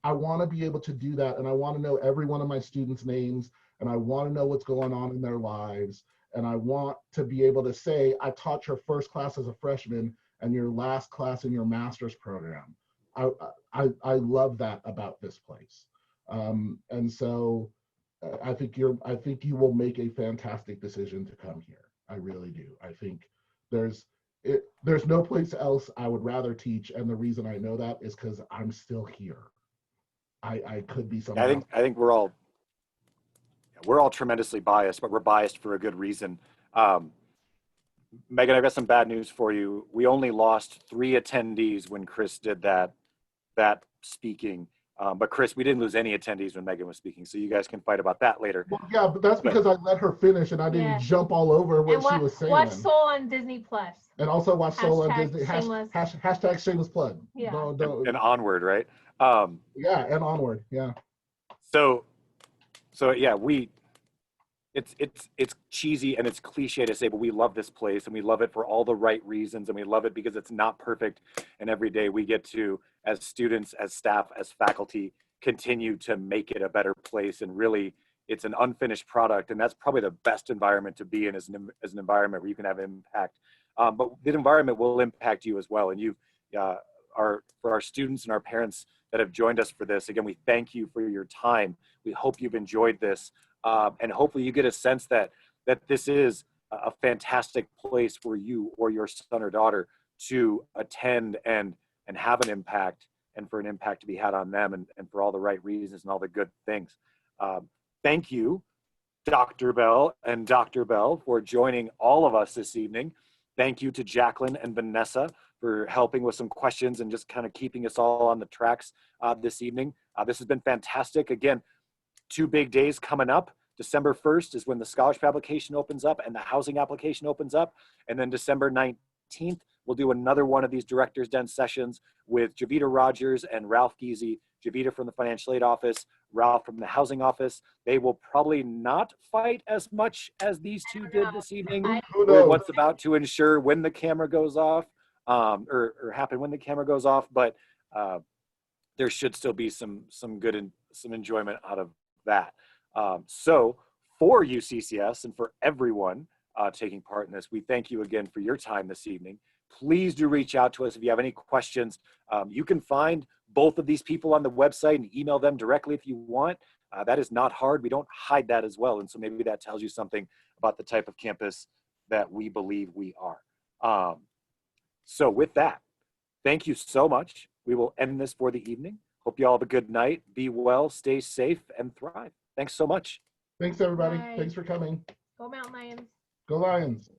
I want to be able to do that, and I want to know every one of my students' names, and I want to know what's going on in their lives, and I want to be able to say, I taught your first class as a freshman and your last class in your master's program. I love that about this place. And so I think you will make a fantastic decision to come here. I really do. I think there's no place else I would rather teach, and the reason I know that is because I'm still here. I could be somewhere else. I think we're all tremendously biased, but we're biased for a good reason. Megan, I've got some bad news for you. We only lost 3 attendees when Chris did that speaking. But Chris, we didn't lose any attendees when Megan was speaking, so you guys can fight about that later. Well, yeah, but that's because I let her finish and I didn't jump all over what she was saying. Watch Soul on Disney Plus. And also watch Soul on Disney. Shameless. Hashtag shameless plug. Yeah. Don't. And onward, right? Yeah, and onward. Yeah. So yeah, it's cheesy and it's cliche to say, but we love this place and we love it for all the right reasons, and we love it because it's not perfect, and every day we get to, as students, as staff, as faculty, continue to make it a better place. And really, it's an unfinished product, and that's probably the best environment to be in, as an environment where you can have impact. But the environment will impact you as well. And for our students and our parents that have joined us for this, again, we thank you for your time. We hope you've enjoyed this. And hopefully you get a sense that this is a fantastic place for you or your son or daughter to attend and have an impact, and for an impact to be had on them, and for all the right reasons and all the good things. Thank you, Dr. Bell and Dr. Bell, for joining all of us this evening. Thank you to Jacqueline and Vanessa for helping with some questions and just kind of keeping us all on the tracks this evening. This has been fantastic. Again, 2 big days coming up. December 1st is when the scholarship application opens up and the housing application opens up. And then December 19th, we'll do another one of these Director's Den sessions with Javita Rogers and Ralph Giese. Javita from the Financial Aid Office, Ralph from the Housing Office. They will probably not fight as much as these two did this evening. With what's about to ensure when the camera goes off, or happen when the camera goes off, but there should still be some good and some enjoyment out of that. So for UCCS and for everyone taking part in this, we thank you again for your time this evening. Please do reach out to us if you have any questions. You can find both of these people on the website and email them directly if you want. That is not hard. We don't hide that as well. And so maybe that tells you something about the type of campus that we believe we are. So with that, thank you so much. We will end this for the evening. Hope you all have a good night. Be well, stay safe, and thrive. Thanks so much. Thanks, everybody. Bye. Thanks for coming. Go Mountain Lions. Go Lions.